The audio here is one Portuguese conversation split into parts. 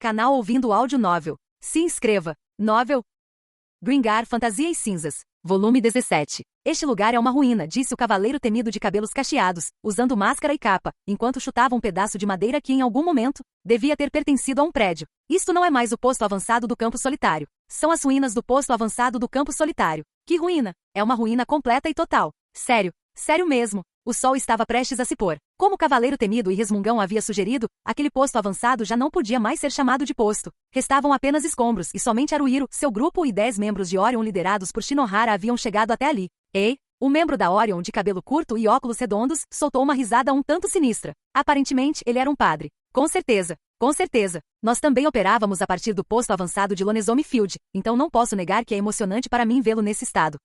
Canal Ouvindo Áudio Novel. Se inscreva. Novel Gringar Fantasias Cinzas. Volume 17. Este lugar é uma ruína, disse o cavaleiro temido de cabelos cacheados, usando máscara e capa, enquanto chutava um pedaço de madeira que em algum momento devia ter pertencido a um prédio. Isto não é mais o posto avançado do campo solitário. São as ruínas do posto avançado do campo solitário. Que ruína? É uma ruína completa e total. Sério. Sério mesmo. O sol estava prestes a se pôr. Como o cavaleiro temido e resmungão havia sugerido, aquele posto avançado já não podia mais ser chamado de posto. Restavam apenas escombros e somente Haruhiro, seu grupo e 10 membros de Orion liderados por Shinohara haviam chegado até ali. Ei! O membro da Orion de cabelo curto e óculos redondos soltou uma risada um tanto sinistra. Aparentemente, ele era um padre. Com certeza. Com certeza. Nós também operávamos a partir do posto avançado de Lonezomi Field, então não posso negar que é emocionante para mim vê-lo nesse estado.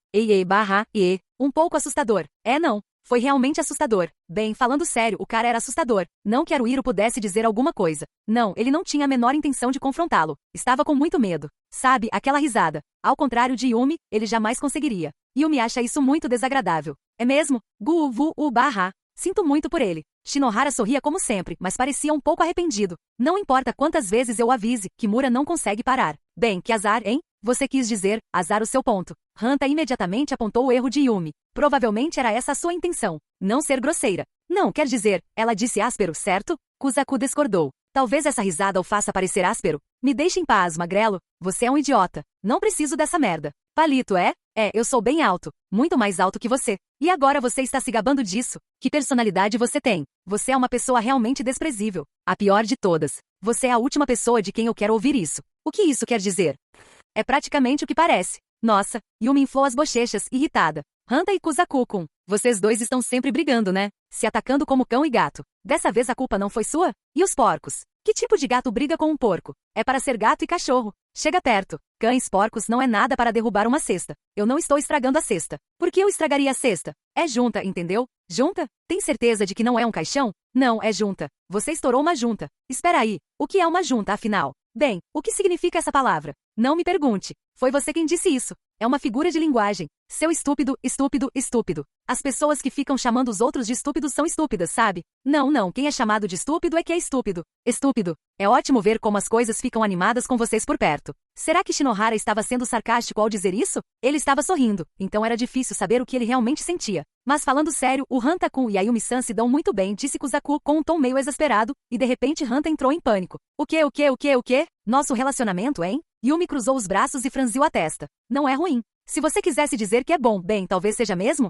Um pouco assustador. É não. Foi realmente assustador. Bem, falando sério, o cara era assustador. Não que Haruhiro pudesse dizer alguma coisa. Não, ele não tinha a menor intenção de confrontá-lo. Estava com muito medo. Sabe, aquela risada. Ao contrário de Yumi, ele jamais conseguiria. Yumi acha isso muito desagradável. É mesmo? Sinto muito por ele. Shinohara sorria como sempre, mas parecia um pouco arrependido. Não importa quantas vezes eu avise, Kimura não consegue parar. Bem, que azar, hein? Você quis dizer, azar o seu ponto. Hanta imediatamente apontou o erro de Yumi. Provavelmente era essa a sua intenção. Não ser grosseira. Não, quer dizer, ela disse áspero, certo? Kuzaku discordou. Talvez essa risada o faça parecer áspero. Me deixe em paz, magrelo. Você é um idiota. Não preciso dessa merda. Palito, é? É, eu sou bem alto. Muito mais alto que você. E agora você está se gabando disso. Que personalidade você tem? Você é uma pessoa realmente desprezível. A pior de todas. Você é a última pessoa de quem eu quero ouvir isso. O que isso quer dizer? É praticamente o que parece. Nossa, Yumi inflou as bochechas, irritada. Hanta e Kuzaku-kun, vocês dois estão sempre brigando, né? Se atacando como cão e gato. Dessa vez a culpa não foi sua? E os porcos? Que tipo de gato briga com um porco? É para ser gato e cachorro. Chega perto. Cães porcos não é nada para derrubar uma cesta. Eu não estou estragando a cesta. Por que eu estragaria a cesta? É junta, entendeu? Junta? Tem certeza de que não é um caixão? Não, é junta. Você estourou uma junta. Espera aí. O que é uma junta, afinal? Bem, o que significa essa palavra? Não me pergunte. Foi você quem disse isso. É uma figura de linguagem. Seu estúpido, estúpido, estúpido. As pessoas que ficam chamando os outros de estúpidos são estúpidas, sabe? Não, quem é chamado de estúpido é que é estúpido. Estúpido. É ótimo ver como as coisas ficam animadas com vocês por perto. Será que Shinohara estava sendo sarcástico ao dizer isso? Ele estava sorrindo, então era difícil saber o que ele realmente sentia. Mas falando sério, o Hanta-kun e a Yumi-san se dão muito bem, disse Kuzaku com um tom meio exasperado, e de repente Hanta entrou em pânico. O quê? Nosso relacionamento, hein? Yumi cruzou os braços e franziu a testa. Não é ruim. Se você quisesse dizer que é bom, bem, talvez seja mesmo?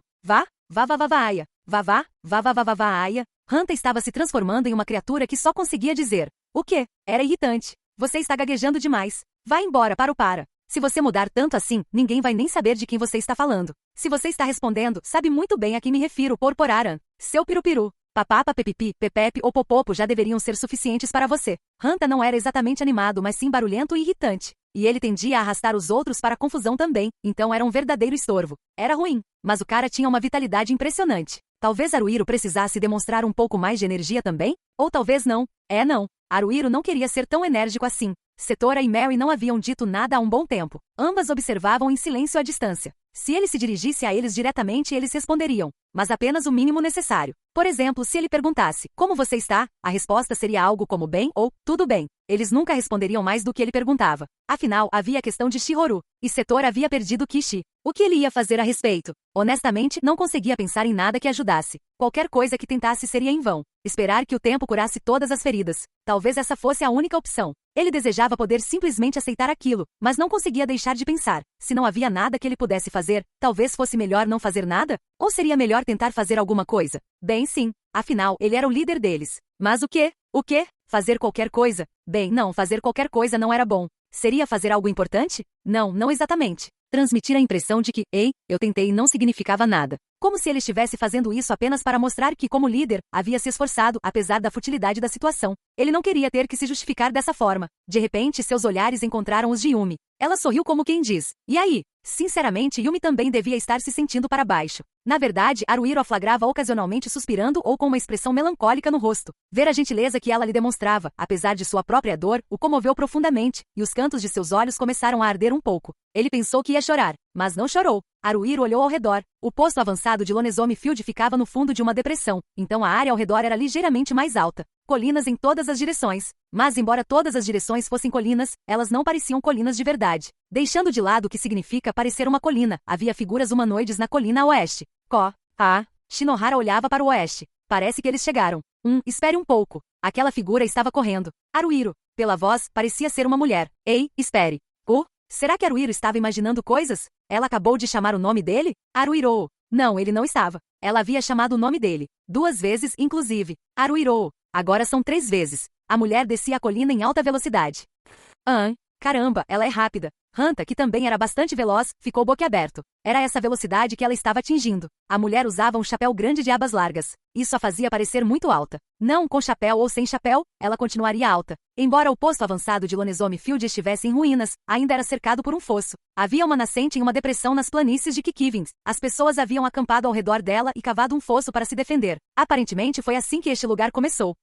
Aia. Hanta estava se transformando em uma criatura que só conseguia dizer. O quê? Era irritante. Você está gaguejando demais. Vá embora para. Se você mudar tanto assim, ninguém vai nem saber de quem você está falando. Se você está respondendo, sabe muito bem a quem me refiro, porporaran. Seu pirupiru. Papapa, pepipi, pepepe ou popopo já deveriam ser suficientes para você. Hanta não era exatamente animado, mas sim barulhento e irritante. E ele tendia a arrastar os outros para a confusão também, então era um verdadeiro estorvo. Era ruim, mas o cara tinha uma vitalidade impressionante. Talvez Haruhiro precisasse demonstrar um pouco mais de energia também? Ou talvez não. Não. Haruhiro não queria ser tão enérgico assim. Setora e Mary não haviam dito nada há um bom tempo. Ambas observavam em silêncio à distância. Se ele se dirigisse a eles diretamente, eles responderiam, mas apenas o mínimo necessário. Por exemplo, se ele perguntasse, como você está? A resposta seria algo como bem ou tudo bem. Eles nunca responderiam mais do que ele perguntava. Afinal, havia a questão de Shihoru, e Setora havia perdido Kishi. O que ele ia fazer a respeito? Honestamente, não conseguia pensar em nada que ajudasse. Qualquer coisa que tentasse seria em vão. Esperar que o tempo curasse todas as feridas. Talvez essa fosse a única opção. Ele desejava poder simplesmente aceitar aquilo, mas não conseguia deixar de pensar. Se não havia nada que ele pudesse fazer, talvez fosse melhor não fazer nada? Ou seria melhor tentar fazer alguma coisa? Bem, sim. Afinal, ele era o líder deles. Mas o quê? O quê? Fazer qualquer coisa? Bem, não, fazer qualquer coisa não era bom. Seria fazer algo importante? Não exatamente. Transmitir a impressão de que, eu tentei não significava nada. Como se ele estivesse fazendo isso apenas para mostrar que, como líder, havia se esforçado, apesar da futilidade da situação. Ele não queria ter que se justificar dessa forma. De repente, seus olhares encontraram os de Yumi. Ela sorriu como quem diz, e aí? Sinceramente, Yumi também devia estar se sentindo para baixo. Na verdade, Haruhiro a flagrava ocasionalmente suspirando ou com uma expressão melancólica no rosto. Ver a gentileza que ela lhe demonstrava, apesar de sua própria dor, o comoveu profundamente, e os cantos de seus olhos começaram a arder um pouco. Ele pensou que ia chorar, mas não chorou. Haruhiro olhou ao redor. O posto avançado de Lonesome Field ficava no fundo de uma depressão, então a área ao redor era ligeiramente mais alta. Colinas em todas as direções. Mas embora todas as direções fossem colinas, elas não pareciam colinas de verdade. Deixando de lado o que significa parecer uma colina, havia figuras humanoides na colina a oeste. Shinohara olhava para o oeste. Parece que eles chegaram. Espere um pouco. Aquela figura estava correndo. Haruhiro. Pela voz, parecia ser uma mulher. Ei, espere. Será que Haruhiro estava imaginando coisas? Ela acabou de chamar o nome dele? Haruhiro. Não, ele não estava. Ela havia chamado o nome dele. 2 vezes, inclusive. Haruhiro. Agora são 3 vezes. A mulher descia a colina em alta velocidade. Caramba, ela é rápida. Hanta, que também era bastante veloz, ficou boquiaberto. Era essa velocidade que ela estava atingindo. A mulher usava um chapéu grande de abas largas. Isso a fazia parecer muito alta. Não, com chapéu ou sem chapéu, ela continuaria alta. Embora o posto avançado de Lonesome Field estivesse em ruínas, ainda era cercado por um fosso. Havia uma nascente em uma depressão nas planícies de Kikivins. As pessoas haviam acampado ao redor dela e cavado um fosso para se defender. Aparentemente foi assim que este lugar começou.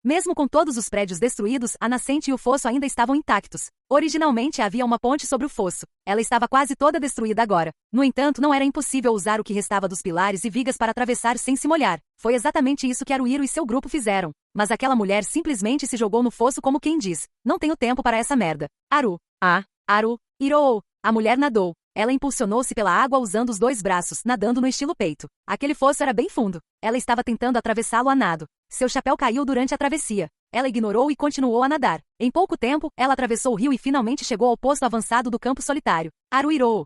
Mesmo com todos os prédios destruídos, a nascente e o fosso ainda estavam intactos. Originalmente havia uma ponte sobre o fosso. Ela estava quase toda destruída agora. No entanto, não era impossível usar o que restava dos pilares e vigas para atravessar sem se molhar. Foi exatamente isso que Haruhiro e seu grupo fizeram. Mas aquela mulher simplesmente se jogou no fosso como quem diz: não tenho tempo para essa merda. Haruhiro. A mulher nadou. Ela impulsionou-se pela água usando os 2 braços, nadando no estilo peito. Aquele fosso era bem fundo. Ela estava tentando atravessá-lo a nado. Seu chapéu caiu durante a travessia. Ela ignorou e continuou a nadar. Em pouco tempo, ela atravessou o rio e finalmente chegou ao posto avançado do campo solitário. Haruhiro.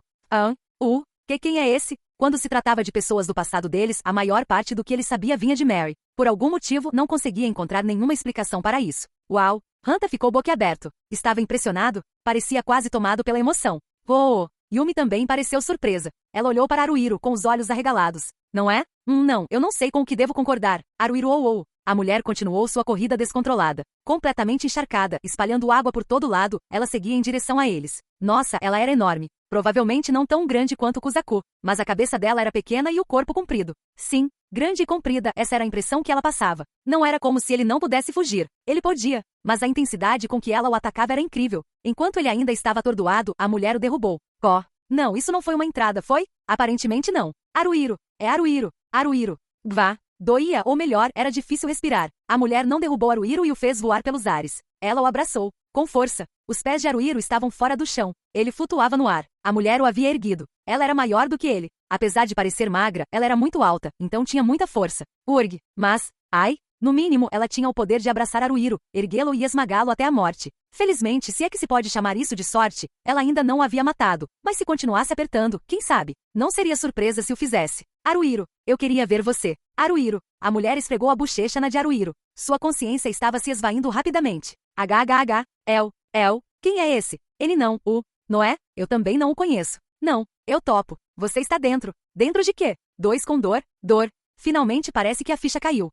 Quem é esse? Quando se tratava de pessoas do passado deles, a maior parte do que ele sabia vinha de Mary. Por algum motivo, não conseguia encontrar nenhuma explicação para isso. Uau! Hanta ficou boquiaberto. Estava impressionado. Parecia quase tomado pela emoção. Yumi também pareceu surpresa. Ela olhou para Haruhiro com os olhos arregalados. Não é? Não, eu não sei com o que devo concordar. Haruhiro. A mulher continuou sua corrida descontrolada. Completamente encharcada, espalhando água por todo lado, ela seguia em direção a eles. Nossa, ela era enorme. Provavelmente não tão grande quanto Kuzaku, mas a cabeça dela era pequena e o corpo comprido. Sim, grande e comprida, essa era a impressão que ela passava. Não era como se ele não pudesse fugir. Ele podia, mas a intensidade com que ela o atacava era incrível. Enquanto ele ainda estava atordoado, a mulher o derrubou. Não, isso não foi uma entrada, foi? Aparentemente não. Haruhiro. É Haruhiro. Haruhiro. Doía, ou melhor, era difícil respirar. A mulher não derrubou Haruhiro e o fez voar pelos ares. Ela o abraçou, com força. Os pés de Haruhiro estavam fora do chão. Ele flutuava no ar. A mulher o havia erguido. Ela era maior do que ele. Apesar de parecer magra, ela era muito alta, então tinha muita força. Mas, no mínimo, ela tinha o poder de abraçar Haruhiro, erguê-lo e esmagá-lo até a morte. Felizmente, se é que se pode chamar isso de sorte, ela ainda não o havia matado. Mas se continuasse apertando, quem sabe? Não seria surpresa se o fizesse. Haruhiro, eu queria ver você. Haruhiro. A mulher esfregou a bochecha na de Haruhiro. Sua consciência estava se esvaindo rapidamente. Quem é esse? Ele não é? Eu também não o conheço. Não, eu topo. Você está dentro. Dentro de quê? 2 com dor. Finalmente parece que a ficha caiu.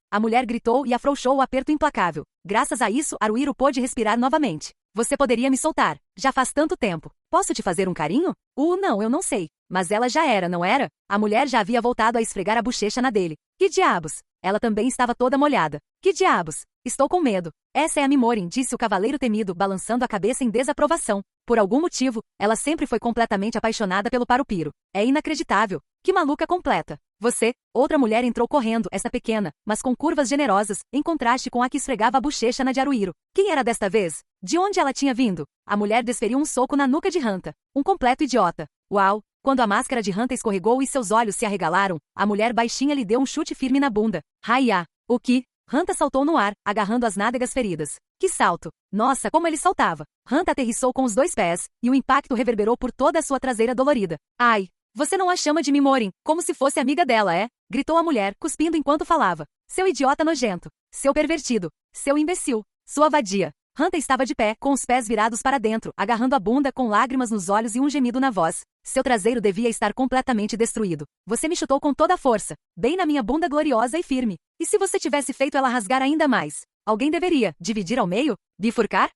A mulher gritou e afrouxou o aperto implacável. Graças a isso, Haruhiro pôde respirar novamente. Você poderia me soltar. Já faz tanto tempo. Posso te fazer um carinho? Não, eu não sei. Mas ela já era, não era? A mulher já havia voltado a esfregar a bochecha na dele. Que diabos? Ela também estava toda molhada. Que diabos? Estou com medo. Essa é a Mimorin, disse o cavaleiro temido, balançando a cabeça em desaprovação. Por algum motivo, ela sempre foi completamente apaixonada pelo Parupiro. É inacreditável. Que maluca completa. Você, outra mulher entrou correndo, essa pequena, mas com curvas generosas, em contraste com a que esfregava a bochecha na de Haruhiro. Quem era desta vez? De onde ela tinha vindo? A mulher desferiu um soco na nuca de Hanta. Um completo idiota. Uau! Quando a máscara de Hanta escorregou e seus olhos se arregalaram, a mulher baixinha lhe deu um chute firme na bunda. Raia! O que? Hanta saltou no ar, agarrando as nádegas feridas. Que salto! Nossa, como ele saltava! Hanta aterrissou com os 2 pés, e o impacto reverberou por toda a sua traseira dolorida. Ai! Você não a chama de Mimorin, como se fosse amiga dela, é? Gritou a mulher, cuspindo enquanto falava. Seu idiota nojento. Seu pervertido. Seu imbecil. Sua vadia. Hanta estava de pé, com os pés virados para dentro, agarrando a bunda com lágrimas nos olhos e um gemido na voz. Seu traseiro devia estar completamente destruído. Você me chutou com toda a força, bem na minha bunda gloriosa e firme. E se você tivesse feito ela rasgar ainda mais? Alguém deveria dividir ao meio? Bifurcar?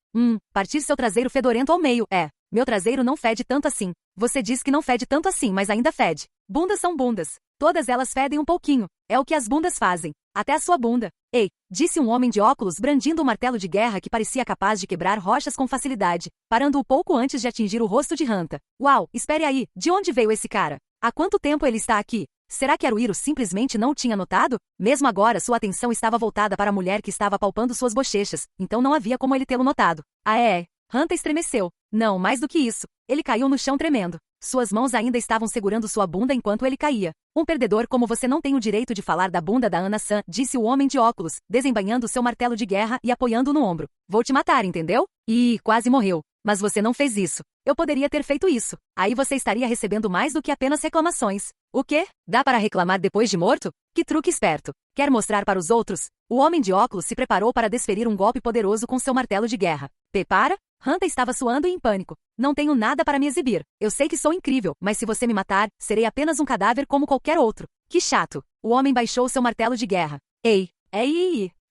Partir seu traseiro fedorento ao meio, é. Meu traseiro não fede tanto assim. Você diz que não fede tanto assim, mas ainda fede. Bundas são bundas. Todas elas fedem um pouquinho. É o que as bundas fazem. Até a sua bunda. Ei, disse um homem de óculos brandindo um martelo de guerra que parecia capaz de quebrar rochas com facilidade, parando-o pouco antes de atingir o rosto de Hanta. Uau, espere aí, de onde veio esse cara? Há quanto tempo ele está aqui? Será que Haruhiro simplesmente não tinha notado? Mesmo agora sua atenção estava voltada para a mulher que estava apalpando suas bochechas, então não havia como ele tê-lo notado. Ah é? Hanta estremeceu. Não, mais do que isso. Ele caiu no chão tremendo. Suas mãos ainda estavam segurando sua bunda enquanto ele caía. Um perdedor como você não tem o direito de falar da bunda da Ana-san, disse o homem de óculos, desembainhando seu martelo de guerra e apoiando-o no ombro. Vou te matar, entendeu? Ih, quase morreu. Mas você não fez isso. Eu poderia ter feito isso. Aí você estaria recebendo mais do que apenas reclamações. O quê? Dá para reclamar depois de morto? Que truque esperto. Quer mostrar para os outros? O homem de óculos se preparou para desferir um golpe poderoso com seu martelo de guerra. Prepara? Hanta estava suando e em pânico. Não tenho nada para me exibir. Eu sei que sou incrível, mas se você me matar, serei apenas um cadáver como qualquer outro. Que chato. O homem baixou seu martelo de guerra. Ei.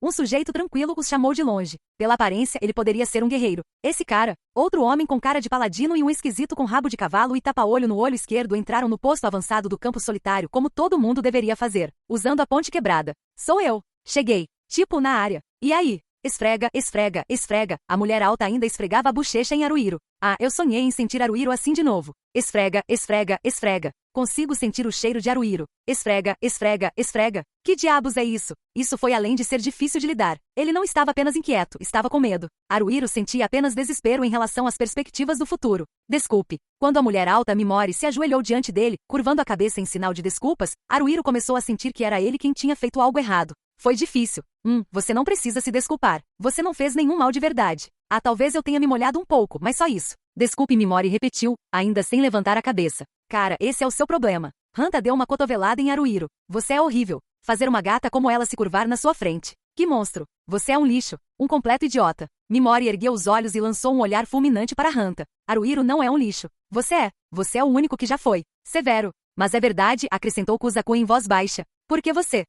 Um sujeito tranquilo os chamou de longe. Pela aparência, ele poderia ser um guerreiro. Esse cara, outro homem com cara de paladino e um esquisito com rabo de cavalo e tapa-olho no olho esquerdo entraram no posto avançado do campo solitário como todo mundo deveria fazer, usando a ponte quebrada. Sou eu. Cheguei. Tipo na área. E aí? Esfrega, esfrega, esfrega. A mulher alta ainda esfregava a bochecha em Haruhiro. Ah, eu sonhei em sentir Haruhiro assim de novo. Esfrega, esfrega, esfrega. Consigo sentir o cheiro de Haruhiro. Esfrega, esfrega, esfrega. Que diabos é isso? Isso foi além de ser difícil de lidar. Ele não estava apenas inquieto, estava com medo. Haruhiro sentia apenas desespero em relação às perspectivas do futuro. Desculpe. Quando a mulher alta Mimori se ajoelhou diante dele, curvando a cabeça em sinal de desculpas, Haruhiro começou a sentir que era ele quem tinha feito algo errado. Foi difícil. Você não precisa se desculpar. Você não fez nenhum mal de verdade. Ah, talvez eu tenha me molhado um pouco, mas só isso. Desculpe, Mimori repetiu, ainda sem levantar a cabeça. Cara, esse é o seu problema. Hanta deu uma cotovelada em Haruhiro. Você é horrível. Fazer uma gata como ela se curvar na sua frente. Que monstro. Você é um lixo. Um completo idiota. Mimori ergueu os olhos e lançou um olhar fulminante para Hanta. Haruhiro não é um lixo. Você é. Você é o único que já foi. Severo. Mas é verdade, acrescentou Kuzaku em voz baixa. Por que você?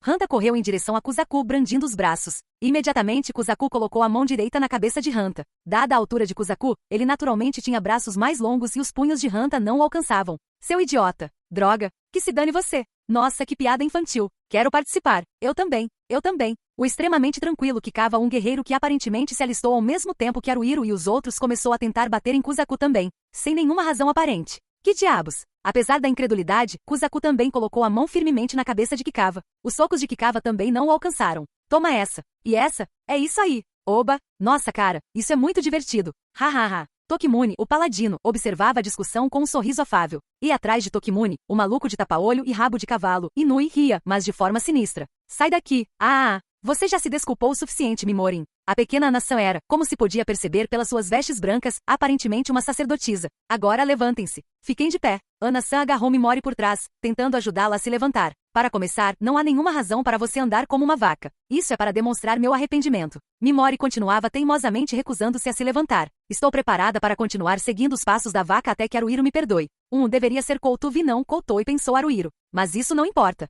Hanta correu em direção a Kuzaku brandindo os braços. Imediatamente Kuzaku colocou a mão direita na cabeça de Hanta. Dada a altura de Kuzaku, ele naturalmente tinha braços mais longos e os punhos de Hanta não o alcançavam. Seu idiota. Droga. Que se dane você. Nossa, que piada infantil. Quero participar. Eu também. Eu também. O extremamente tranquilo Kikawa, um guerreiro que aparentemente se alistou ao mesmo tempo que Haruhiro e os outros, começou a tentar bater em Kuzaku também. Sem nenhuma razão aparente. Que diabos? Apesar da incredulidade, Kuzaku também colocou a mão firmemente na cabeça de Kikawa. Os socos de Kikawa também não o alcançaram. Toma essa. E essa? É isso aí. Oba. Nossa, cara, isso é muito divertido. Hahaha. Tokimune, o paladino, observava a discussão com um sorriso afável. E atrás de Tokimune, o maluco de tapa-olho e rabo de cavalo, Inui ria, mas de forma sinistra. Sai daqui. Você já se desculpou o suficiente, Mimorin. A pequena nação era, como se podia perceber pelas suas vestes brancas, aparentemente uma sacerdotisa. Agora levantem-se. Fiquem de pé. Ana-san agarrou Mimori por trás, tentando ajudá-la a se levantar. Para começar, não há nenhuma razão para você andar como uma vaca. Isso é para demonstrar meu arrependimento. Mimori continuava teimosamente recusando-se a se levantar. Estou preparada para continuar seguindo os passos da vaca até que Haruhiro me perdoe. Deveria ser Koutou e não Koutou, e pensou Haruhiro. Mas isso não importa.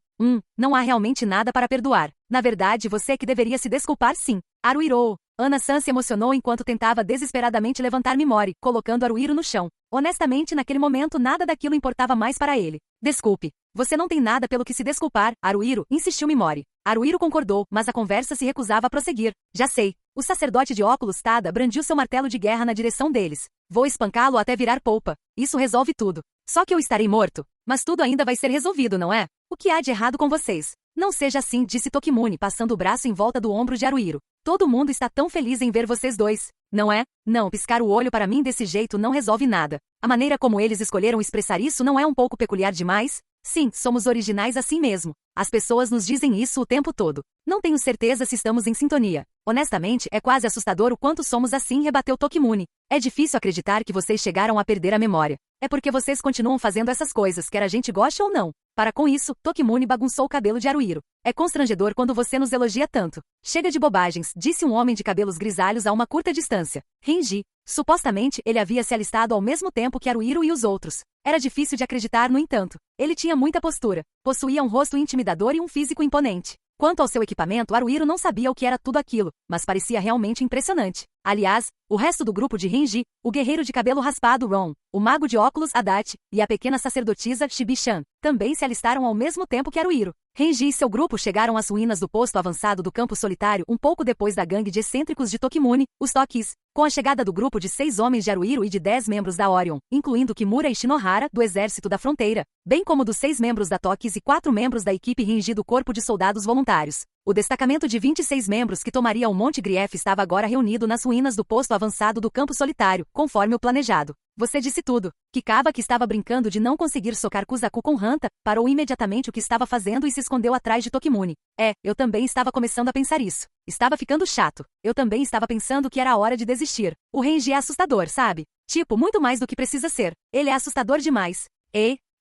Não há realmente nada para perdoar. Na verdade, você é que deveria se desculpar sim. Haruhiro. Ana-san se emocionou enquanto tentava desesperadamente levantar Mimori, colocando Haruhiro no chão. Honestamente, naquele momento nada daquilo importava mais para ele. Desculpe. Você não tem nada pelo que se desculpar, Haruhiro, insistiu Mimori. Haruhiro concordou, mas a conversa se recusava a prosseguir. Já sei. O sacerdote de óculos Tada brandiu seu martelo de guerra na direção deles. Vou espancá-lo até virar polpa. Isso resolve tudo. Só que eu estarei morto. Mas tudo ainda vai ser resolvido, não é? O que há de errado com vocês? Não seja assim, disse Tokimune, passando o braço em volta do ombro de Haruhiro. Todo mundo está tão feliz em ver vocês dois. Não é? Não, piscar o olho para mim desse jeito não resolve nada. A maneira como eles escolheram expressar isso não é um pouco peculiar demais? Sim, somos originais assim mesmo. As pessoas nos dizem isso o tempo todo. Não tenho certeza se estamos em sintonia. Honestamente, é quase assustador o quanto somos assim, rebateu Tokimune. É difícil acreditar que vocês chegaram a perder a memória. É porque vocês continuam fazendo essas coisas, quer a gente goste ou não. Para com isso, Tokimune bagunçou o cabelo de Haruhiro. É constrangedor quando você nos elogia tanto. Chega de bobagens, disse um homem de cabelos grisalhos a uma curta distância. Renji. Supostamente, ele havia se alistado ao mesmo tempo que Haruhiro e os outros. Era difícil de acreditar, no entanto. Ele tinha muita postura. Possuía um rosto intimidador e um físico imponente. Quanto ao seu equipamento, Haruhiro não sabia o que era tudo aquilo, mas parecia realmente impressionante. Aliás, o resto do grupo de Renji, o guerreiro de cabelo raspado Ron, o mago de óculos Adachi e a pequena sacerdotisa Shibi-chan, também se alistaram ao mesmo tempo que Haruhiro. Renji e seu grupo chegaram às ruínas do posto avançado do campo solitário um pouco depois da gangue de excêntricos de Tokimune, os Tokis. Com a chegada do grupo de 6 homens de Haruhiro e de 10 membros da Orion, incluindo Kimura e Shinohara, do Exército da Fronteira, bem como dos 6 membros da Tokis e 4 membros da equipe Renji do Corpo de Soldados Voluntários. O destacamento de 26 membros que tomaria o Monte Grief estava agora reunido nas ruínas do posto avançado do campo solitário, conforme o planejado. Você disse tudo. Kikawa, que estava brincando de não conseguir socar Kuzaku com Hanta, parou imediatamente o que estava fazendo e se escondeu atrás de Tokimune. Eu também estava começando a pensar isso. Estava ficando chato. Eu também estava pensando que era a hora de desistir. O Renji é assustador, sabe? Tipo, muito mais do que precisa ser. Ele é assustador demais.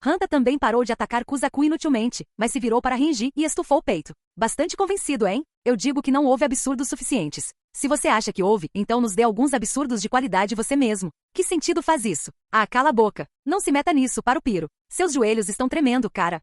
Hanta também parou de atacar Kuzaku inutilmente, mas se virou para Renji e estufou o peito. Bastante convencido, hein? Eu digo que não houve absurdos suficientes. Se você acha que houve, então nos dê alguns absurdos de qualidade você mesmo. Que sentido faz isso? Cala a boca. Não se meta nisso, para o piro. Seus joelhos estão tremendo, cara.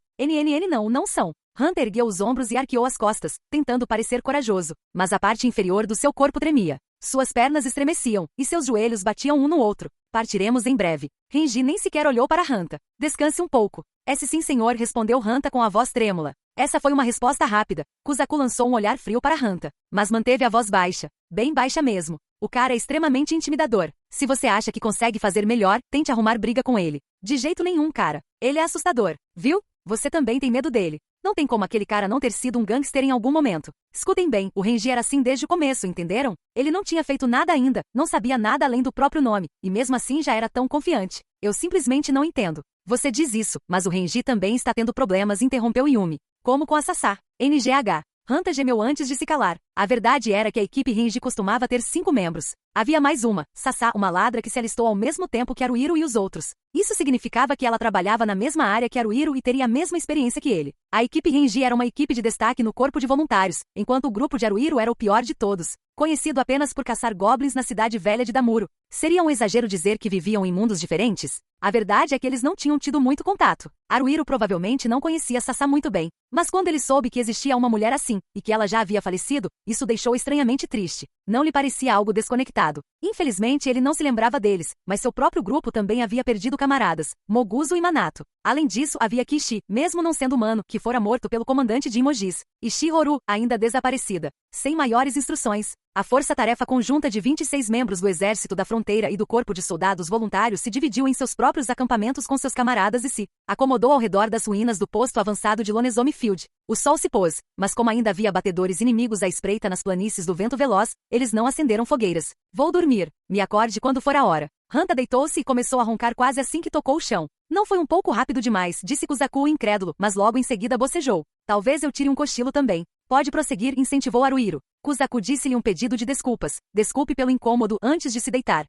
Não são. Hanta ergueu os ombros e arqueou as costas, tentando parecer corajoso, mas a parte inferior do seu corpo tremia. Suas pernas estremeciam, e seus joelhos batiam um no outro. Partiremos em breve. Renji nem sequer olhou para Hanta. Descanse um pouco. Sim, senhor, respondeu Hanta com a voz trêmula. Essa foi uma resposta rápida. Kuzaku lançou um olhar frio para Hanta, mas manteve a voz baixa. Bem baixa mesmo. O cara é extremamente intimidador. Se você acha que consegue fazer melhor, tente arrumar briga com ele. De jeito nenhum, cara. Ele é assustador. Viu? Você também tem medo dele. Não tem como aquele cara não ter sido um gangster em algum momento. Escutem bem, o Renji era assim desde o começo, entenderam? Ele não tinha feito nada ainda, não sabia nada além do próprio nome, e mesmo assim já era tão confiante. Eu simplesmente não entendo. Você diz isso, mas o Renji também está tendo problemas, interrompeu Yumi. Como com a Sasá. NGH. Hanta gemeu antes de se calar. A verdade era que a equipe Renji costumava ter 5 membros. Havia mais uma, Sasá, uma ladra que se alistou ao mesmo tempo que Haruhiro e os outros. Isso significava que ela trabalhava na mesma área que Haruhiro e teria a mesma experiência que ele. A equipe Renji era uma equipe de destaque no corpo de voluntários, enquanto o grupo de Haruhiro era o pior de todos, conhecido apenas por caçar goblins na cidade velha de Damuro. Seria um exagero dizer que viviam em mundos diferentes? A verdade é que eles não tinham tido muito contato. Haruhiro provavelmente não conhecia Sasá muito bem, mas quando ele soube que existia uma mulher assim, e que ela já havia falecido, isso deixou estranhamente triste. Não lhe parecia algo desconectado. Infelizmente ele não se lembrava deles, mas seu próprio grupo também havia perdido camaradas, Moguzo e Manato. Além disso, havia Kishi, mesmo não sendo humano, que fora morto pelo comandante de Imojis, e Shihoru, ainda desaparecida. Sem maiores instruções. A força-tarefa conjunta de 26 membros do Exército da Fronteira e do Corpo de Soldados Voluntários se dividiu em seus próprios acampamentos com seus camaradas e se acomodou ao redor das ruínas do posto avançado de Lonezomi Field. O sol se pôs, mas como ainda havia batedores inimigos à espreita nas planícies do vento veloz, eles não acenderam fogueiras. Vou dormir. Me acorde quando for a hora. Hanta deitou-se e começou a roncar quase assim que tocou o chão. Não foi um pouco rápido demais, disse Kuzaku incrédulo, mas logo em seguida bocejou. Talvez eu tire um cochilo também. Pode prosseguir, incentivou Haruhiro. Kuzaku disse-lhe um pedido de desculpas. Desculpe pelo incômodo antes de se deitar.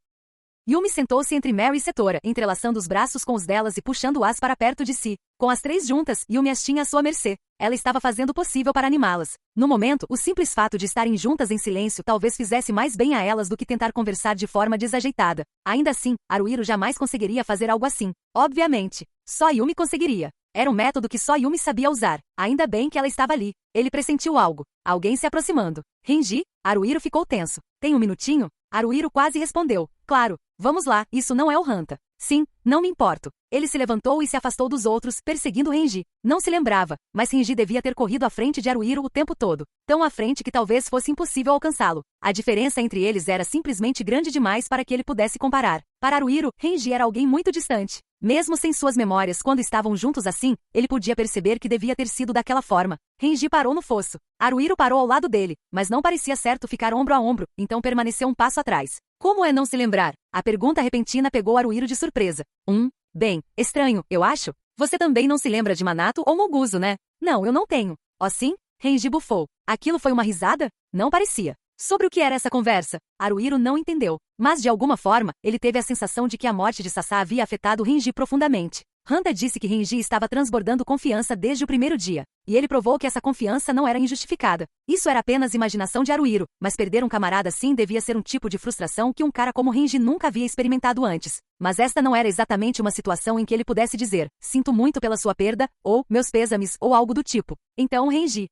Yumi sentou-se entre Mary e Setora, entrelaçando os braços com os delas e puxando-as para perto de si. Com as 3 juntas, Yumi as tinha à sua mercê. Ela estava fazendo o possível para animá-las. No momento, o simples fato de estarem juntas em silêncio talvez fizesse mais bem a elas do que tentar conversar de forma desajeitada. Ainda assim, Haruhiro jamais conseguiria fazer algo assim. Obviamente. Só Yumi conseguiria. Era um método que só Yumi sabia usar. Ainda bem que ela estava ali. Ele pressentiu algo. Alguém se aproximando. Renji? Haruhiro ficou tenso. Tem um minutinho? Haruhiro quase respondeu. Claro. Vamos lá, isso não é o Hanta. Sim, não me importo. Ele se levantou e se afastou dos outros, perseguindo Renji. Não se lembrava, mas Renji devia ter corrido à frente de Haruhiro o tempo todo. Tão à frente que talvez fosse impossível alcançá-lo. A diferença entre eles era simplesmente grande demais para que ele pudesse comparar. Para Haruhiro, Renji era alguém muito distante. Mesmo sem suas memórias, quando estavam juntos assim, ele podia perceber que devia ter sido daquela forma. Renji parou no fosso. Haruhiro parou ao lado dele, mas não parecia certo ficar ombro a ombro, então permaneceu um passo atrás. Como é não se lembrar? A pergunta repentina pegou Haruhiro de surpresa. Bem, estranho, eu acho. Você também não se lembra de Manato ou Moguzo, né? Não, eu não tenho. Oh sim? Renji bufou. Aquilo foi uma risada? Não parecia. Sobre o que era essa conversa? Haruhiro não entendeu. Mas de alguma forma, ele teve a sensação de que a morte de Sasá havia afetado Renji profundamente. Hanta disse que Renji estava transbordando confiança desde o primeiro dia. E ele provou que essa confiança não era injustificada. Isso era apenas imaginação de Haruhiro, mas perder um camarada assim devia ser um tipo de frustração que um cara como Renji nunca havia experimentado antes. Mas esta não era exatamente uma situação em que ele pudesse dizer, sinto muito pela sua perda, ou, meus pêsames, ou algo do tipo. Então Renji,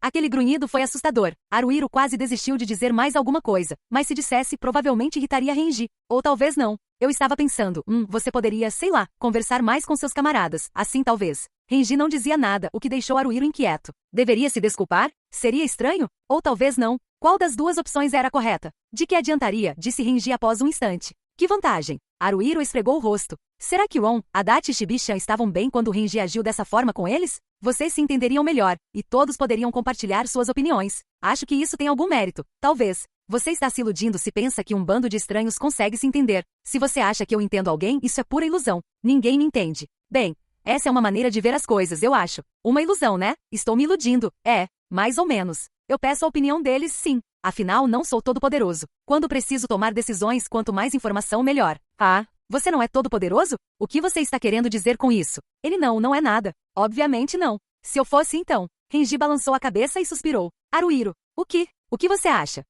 Aquele grunhido foi assustador. Haruhiro quase desistiu de dizer mais alguma coisa, mas se dissesse, provavelmente irritaria Renji. Ou talvez não. Eu estava pensando, você poderia, sei lá, conversar mais com seus camaradas, assim talvez. Renji não dizia nada, o que deixou Haruhiro inquieto. Deveria se desculpar? Seria estranho? Ou talvez não. Qual das duas opções era correta? De que adiantaria? Disse Renji após um instante. Que vantagem? Haruhiro esfregou o rosto. Será que Ron, Adachi e Shibisha estavam bem quando Renji agiu dessa forma com eles? Vocês se entenderiam melhor, e todos poderiam compartilhar suas opiniões. Acho que isso tem algum mérito. Talvez. Você está se iludindo se pensa que um bando de estranhos consegue se entender. Se você acha que eu entendo alguém, isso é pura ilusão. Ninguém me entende. Bem, essa é uma maneira de ver as coisas, eu acho. Uma ilusão, né? Estou me iludindo. Mais ou menos. Eu peço a opinião deles, sim. Afinal, não sou todo-poderoso. Quando preciso tomar decisões, quanto mais informação, melhor. Ah, você não é todo-poderoso? O que você está querendo dizer com isso? Ele não é nada. Obviamente não. Se eu fosse, então. Renji balançou a cabeça e suspirou. Haruhiro, o que você acha?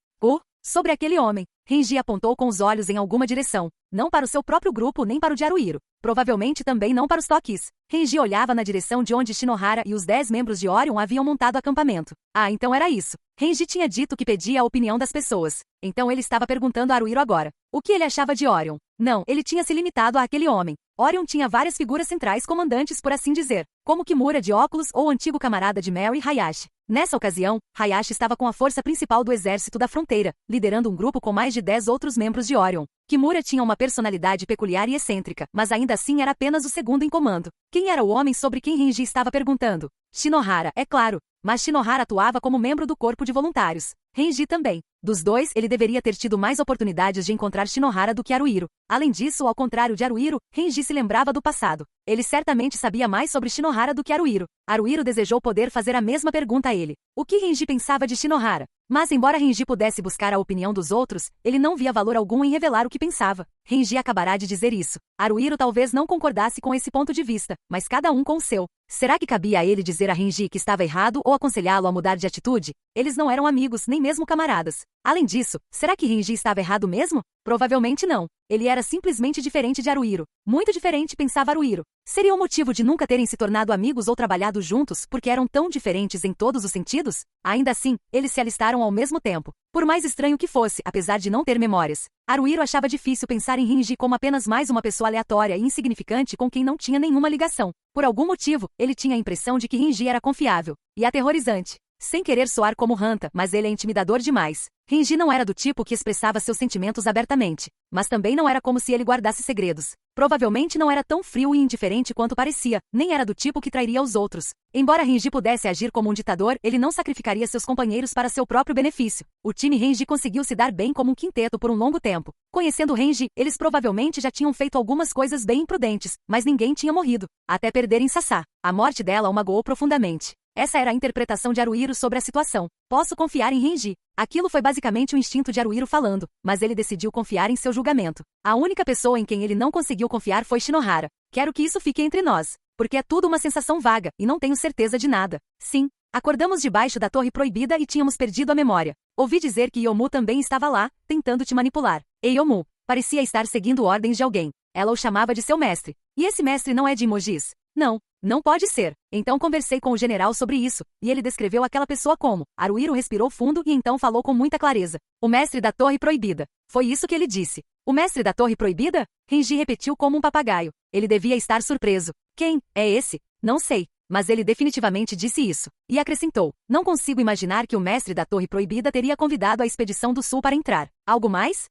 Sobre aquele homem. Renji apontou com os olhos em alguma direção. Não para o seu próprio grupo nem para o de Haruhiro. Provavelmente também não para os Tokis. Renji olhava na direção de onde Shinohara e os 10 membros de Orion haviam montado acampamento. Ah, então era isso. Renji tinha dito que pedia a opinião das pessoas. Então ele estava perguntando a Haruhiro agora. O que ele achava de Orion? Não, ele tinha se limitado àquele homem. Orion tinha várias figuras centrais comandantes, por assim dizer, como Kimura de óculos ou o antigo camarada de Mary, Hayashi. Nessa ocasião, Hayashi estava com a força principal do exército da fronteira, liderando um grupo com mais de 10 outros membros de Orion. Kimura tinha uma personalidade peculiar e excêntrica, mas ainda assim era apenas o segundo em comando. Quem era o homem sobre quem Renji estava perguntando? Shinohara, é claro. Mas Shinohara atuava como membro do corpo de voluntários. Renji também. Dos dois, ele deveria ter tido mais oportunidades de encontrar Shinohara do que Haruhiro. Além disso, ao contrário de Haruhiro, Renji se lembrava do passado. Ele certamente sabia mais sobre Shinohara do que Haruhiro. Haruhiro desejou poder fazer a mesma pergunta a ele. O que Renji pensava de Shinohara? Mas embora Renji pudesse buscar a opinião dos outros, ele não via valor algum em revelar o que pensava. Renji acabará de dizer isso. Haruhiro talvez não concordasse com esse ponto de vista, mas cada um com o seu. Será que cabia a ele dizer a Renji que estava errado ou aconselhá-lo a mudar de atitude? Eles não eram amigos, nem mesmo camaradas. Além disso, será que Renji estava errado mesmo? Provavelmente não. Ele era simplesmente diferente de Haruhiro. Muito diferente, pensava Haruhiro. Seria o motivo de nunca terem se tornado amigos ou trabalhado juntos porque eram tão diferentes em todos os sentidos? Ainda assim, eles se alistaram ao mesmo tempo. Por mais estranho que fosse, apesar de não ter memórias, Haruhiro achava difícil pensar em Renji como apenas mais uma pessoa aleatória e insignificante com quem não tinha nenhuma ligação. Por algum motivo, ele tinha a impressão de que Renji era confiável e aterrorizante. Sem querer soar como Hanta, mas ele é intimidador demais. Renji não era do tipo que expressava seus sentimentos abertamente, mas também não era como se ele guardasse segredos. Provavelmente não era tão frio e indiferente quanto parecia, nem era do tipo que trairia os outros. Embora Renji pudesse agir como um ditador, ele não sacrificaria seus companheiros para seu próprio benefício. O time Renji conseguiu se dar bem como um quinteto por um longo tempo. Conhecendo Renji, eles provavelmente já tinham feito algumas coisas bem imprudentes, mas ninguém tinha morrido, até perderem Sasá. A morte dela o magoou profundamente. Essa era a interpretação de Haruhiro sobre a situação. Posso confiar em Renji. Aquilo foi basicamente o instinto de Haruhiro falando, mas ele decidiu confiar em seu julgamento. A única pessoa em quem ele não conseguiu confiar foi Shinohara. Quero que isso fique entre nós, porque é tudo uma sensação vaga, e não tenho certeza de nada. Sim, acordamos debaixo da Torre Proibida e tínhamos perdido a memória. Ouvi dizer que Yomu também estava lá, tentando te manipular. E Yomu parecia estar seguindo ordens de alguém. Ela o chamava de seu mestre. E esse mestre não é de emojis? Não pode ser. Então conversei com o general sobre isso, e ele descreveu aquela pessoa como. Haruhiro respirou fundo e então falou com muita clareza. O mestre da Torre Proibida. Foi isso que ele disse. O mestre da Torre Proibida? Renji repetiu como um papagaio. Ele devia estar surpreso. Quem é esse? Não sei. Mas ele definitivamente disse isso. E acrescentou. Não consigo imaginar que o mestre da Torre Proibida teria convidado a Expedição do Sul para entrar. Algo mais?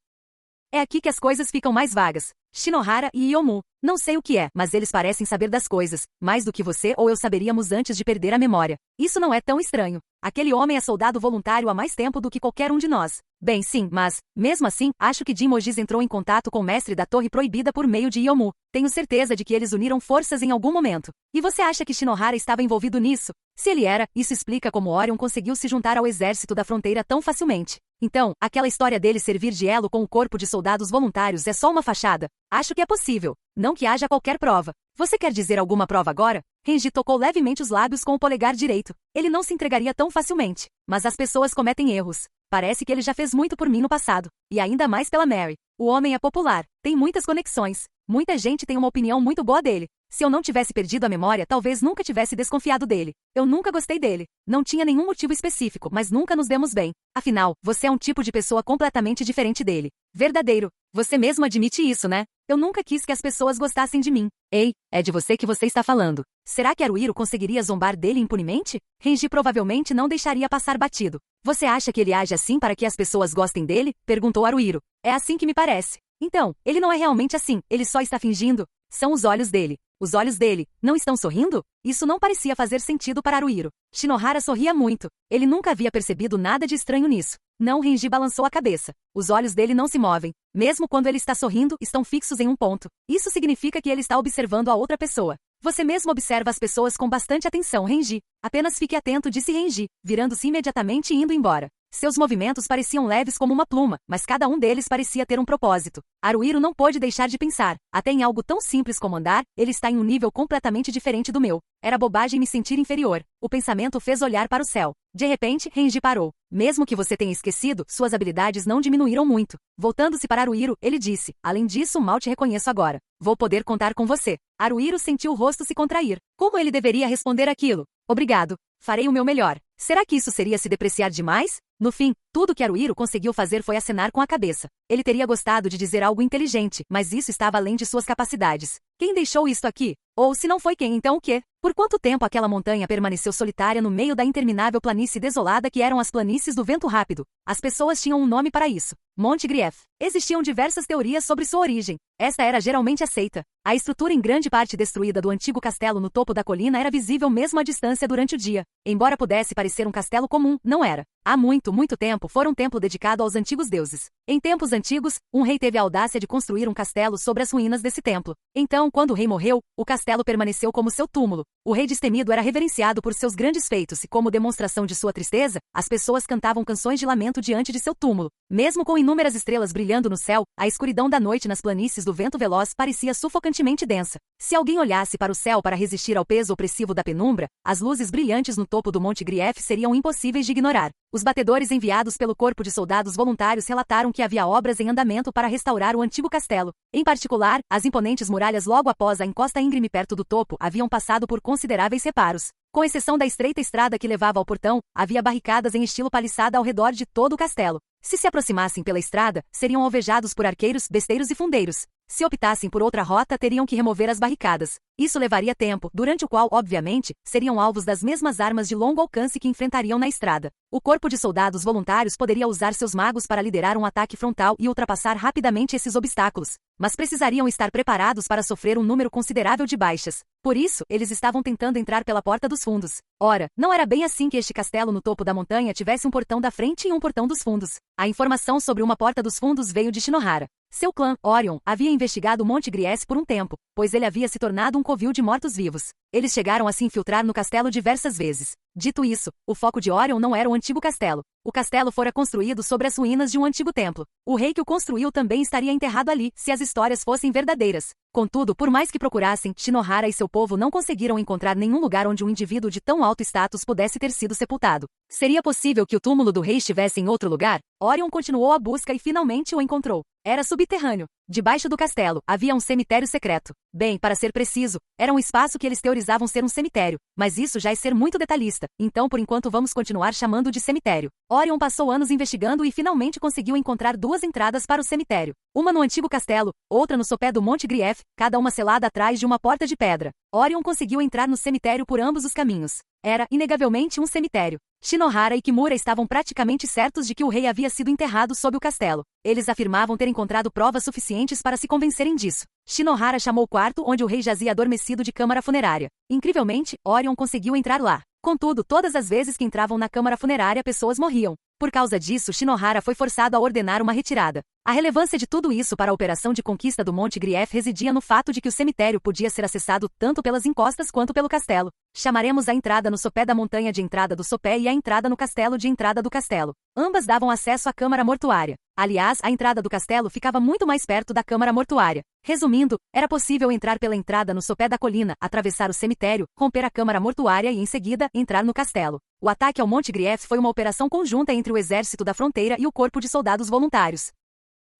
É aqui que as coisas ficam mais vagas. Shinohara e Yomu. Não sei o que é, mas eles parecem saber das coisas, mais do que você ou eu saberíamos antes de perder a memória. Isso não é tão estranho. Aquele homem é soldado voluntário há mais tempo do que qualquer um de nós. Bem, sim, mas, mesmo assim, acho que Jinmojis entrou em contato com o mestre da Torre Proibida por meio de Yomu. Tenho certeza de que eles uniram forças em algum momento. E você acha que Shinohara estava envolvido nisso? Se ele era, isso explica como Orion conseguiu se juntar ao exército da fronteira tão facilmente. Então, aquela história dele servir de elo com o corpo de soldados voluntários é só uma fachada? Acho que é possível. Não que haja qualquer prova. Você quer dizer alguma prova agora? Renji tocou levemente os lábios com o polegar direito. Ele não se entregaria tão facilmente. Mas as pessoas cometem erros. Parece que ele já fez muito por mim no passado. E ainda mais pela Mary. O homem é popular. Tem muitas conexões. Muita gente tem uma opinião muito boa dele. Se eu não tivesse perdido a memória, talvez nunca tivesse desconfiado dele. Eu nunca gostei dele. Não tinha nenhum motivo específico, mas nunca nos demos bem. Afinal, você é um tipo de pessoa completamente diferente dele. Verdadeiro. Você mesmo admite isso, né? Eu nunca quis que as pessoas gostassem de mim. Ei, é de você que você está falando. Será que Haruhiro conseguiria zombar dele impunemente? Renji provavelmente não deixaria passar batido. Você acha que ele age assim para que as pessoas gostem dele? Perguntou Haruhiro. É assim que me parece. Então, ele não é realmente assim, ele só está fingindo. São os olhos dele. Os olhos dele não estão sorrindo? Isso não parecia fazer sentido para Haruhiro. Shinohara sorria muito. Ele nunca havia percebido nada de estranho nisso. Não, Renji balançou a cabeça. Os olhos dele não se movem. Mesmo quando ele está sorrindo, estão fixos em um ponto. Isso significa que ele está observando a outra pessoa. Você mesmo observa as pessoas com bastante atenção, Renji. Apenas fique atento, disse Renji, virando-se imediatamente e indo embora. Seus movimentos pareciam leves como uma pluma, mas cada um deles parecia ter um propósito. Haruhiro não pôde deixar de pensar, até em algo tão simples como andar, ele está em um nível completamente diferente do meu. Era bobagem me sentir inferior. O pensamento o fez olhar para o céu. De repente, Renji parou. Mesmo que você tenha esquecido, suas habilidades não diminuíram muito. Voltando-se para Haruhiro, ele disse, além disso, mal te reconheço agora. Vou poder contar com você. Haruhiro sentiu o rosto se contrair. Como ele deveria responder aquilo? Obrigado. Farei o meu melhor. Será que isso seria se depreciar demais? No fim, tudo que Haruhiro conseguiu fazer foi acenar com a cabeça. Ele teria gostado de dizer algo inteligente, mas isso estava além de suas capacidades. Quem deixou isto aqui? Ou se não foi quem, então o quê? Por quanto tempo aquela montanha permaneceu solitária no meio da interminável planície desolada que eram as planícies do vento rápido? As pessoas tinham um nome para isso. Monte Grief. Existiam diversas teorias sobre sua origem. Esta era geralmente aceita. A estrutura em grande parte destruída do antigo castelo no topo da colina era visível mesmo à distância durante o dia. Embora pudesse parecer um castelo comum, não era. Há muito tempo fora um templo dedicado aos antigos deuses. Em tempos antigos, um rei teve a audácia de construir um castelo sobre as ruínas desse templo. Então, quando o rei morreu, o castelo permaneceu como seu túmulo. O rei destemido era reverenciado por seus grandes feitos e, como demonstração de sua tristeza, as pessoas cantavam canções de lamento diante de seu túmulo. Mesmo com inúmeras estrelas brilhando no céu, a escuridão da noite nas planícies do vento veloz parecia sufocantemente densa. Se alguém olhasse para o céu para resistir ao peso opressivo da penumbra, as luzes brilhantes no topo do Monte Grief seriam impossíveis de ignorar. Os batedores enviados pelo corpo de soldados voluntários relataram que havia obras em andamento para restaurar o antigo castelo. Em particular, as imponentes muralhas logo após a encosta íngreme perto do topo haviam passado por consideráveis reparos. Com exceção da estreita estrada que levava ao portão, havia barricadas em estilo paliçada ao redor de todo o castelo. Se aproximassem pela estrada, seriam alvejados por arqueiros, besteiros e fundeiros. Se optassem por outra rota, teriam que remover as barricadas. Isso levaria tempo, durante o qual, obviamente, seriam alvos das mesmas armas de longo alcance que enfrentariam na estrada. O corpo de soldados voluntários poderia usar seus magos para liderar um ataque frontal e ultrapassar rapidamente esses obstáculos, mas precisariam estar preparados para sofrer um número considerável de baixas. Por isso, eles estavam tentando entrar pela Porta dos Fundos. Ora, não era bem assim que este castelo no topo da montanha tivesse um portão da frente e um portão dos fundos. A informação sobre uma Porta dos Fundos veio de Shinohara. Seu clã, Orion, havia investigado o Monte Grief por um tempo, pois ele havia se tornado um covil de mortos-vivos. Eles chegaram a se infiltrar no castelo diversas vezes. Dito isso, o foco de Orion não era o antigo castelo. O castelo fora construído sobre as ruínas de um antigo templo. O rei que o construiu também estaria enterrado ali, se as histórias fossem verdadeiras. Contudo, por mais que procurassem, Shinohara e seu povo não conseguiram encontrar nenhum lugar onde um indivíduo de tão alto status pudesse ter sido sepultado. Seria possível que o túmulo do rei estivesse em outro lugar? Orion continuou a busca e finalmente o encontrou. Era subterrâneo. Debaixo do castelo, havia um cemitério secreto. Bem, para ser preciso, era um espaço que eles teorizavam ser um cemitério, mas isso já é ser muito detalhista, então por enquanto vamos continuar chamando de cemitério. Orion passou anos investigando e finalmente conseguiu encontrar duas entradas para o cemitério. Uma no antigo castelo, outra no sopé do Monte Grief, cada uma selada atrás de uma porta de pedra. Orion conseguiu entrar no cemitério por ambos os caminhos. Era, inegavelmente, um cemitério. Shinohara e Kimura estavam praticamente certos de que o rei havia sido enterrado sob o castelo. Eles afirmavam ter encontrado provas suficientes para se convencerem disso. Shinohara chamou o quarto onde o rei jazia adormecido de câmara funerária. Incrivelmente, Orion conseguiu entrar lá. Contudo, todas as vezes que entravam na câmara funerária, pessoas morriam. Por causa disso, Shinohara foi forçado a ordenar uma retirada. A relevância de tudo isso para a operação de conquista do Monte Grief residia no fato de que o cemitério podia ser acessado tanto pelas encostas quanto pelo castelo. Chamaremos a entrada no sopé da montanha de entrada do sopé e a entrada no castelo de entrada do castelo. Ambas davam acesso à câmara mortuária. Aliás, a entrada do castelo ficava muito mais perto da câmara mortuária. Resumindo, era possível entrar pela entrada no sopé da colina, atravessar o cemitério, romper a câmara mortuária e, em seguida, entrar no castelo. O ataque ao Monte Grief foi uma operação conjunta entre o exército da fronteira e o corpo de soldados voluntários.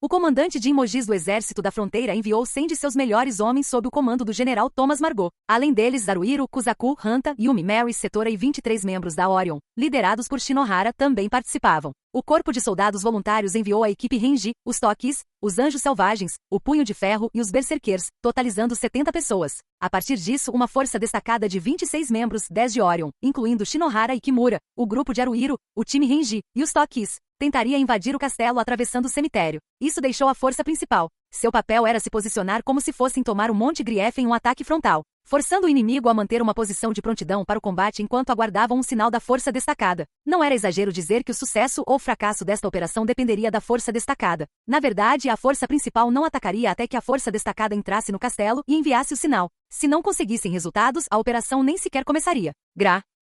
O comandante Jim Mogis do Exército da Fronteira enviou 100 de seus melhores homens sob o comando do general Thomas Margot. Além deles, Haruhiro, Kusaku, Hanta, Yumi, Mary, Setora e 23 membros da Orion, liderados por Shinohara, também participavam. O corpo de soldados voluntários enviou a equipe Renji, os Tokis, os Anjos Selvagens, o Punho de Ferro e os Berserkers, totalizando 70 pessoas. A partir disso, uma força destacada de 26 membros, 10 de Orion, incluindo Shinohara e Kimura, o grupo de Haruhiro, o time Renji e os Tokis, tentaria invadir o castelo atravessando o cemitério. Isso deixou a força principal. Seu papel era se posicionar como se fossem tomar o Monte Grief em um ataque frontal, forçando o inimigo a manter uma posição de prontidão para o combate enquanto aguardavam um sinal da força destacada. Não era exagero dizer que o sucesso ou fracasso desta operação dependeria da força destacada. Na verdade, a força principal não atacaria até que a força destacada entrasse no castelo e enviasse o sinal. Se não conseguissem resultados, a operação nem sequer começaria.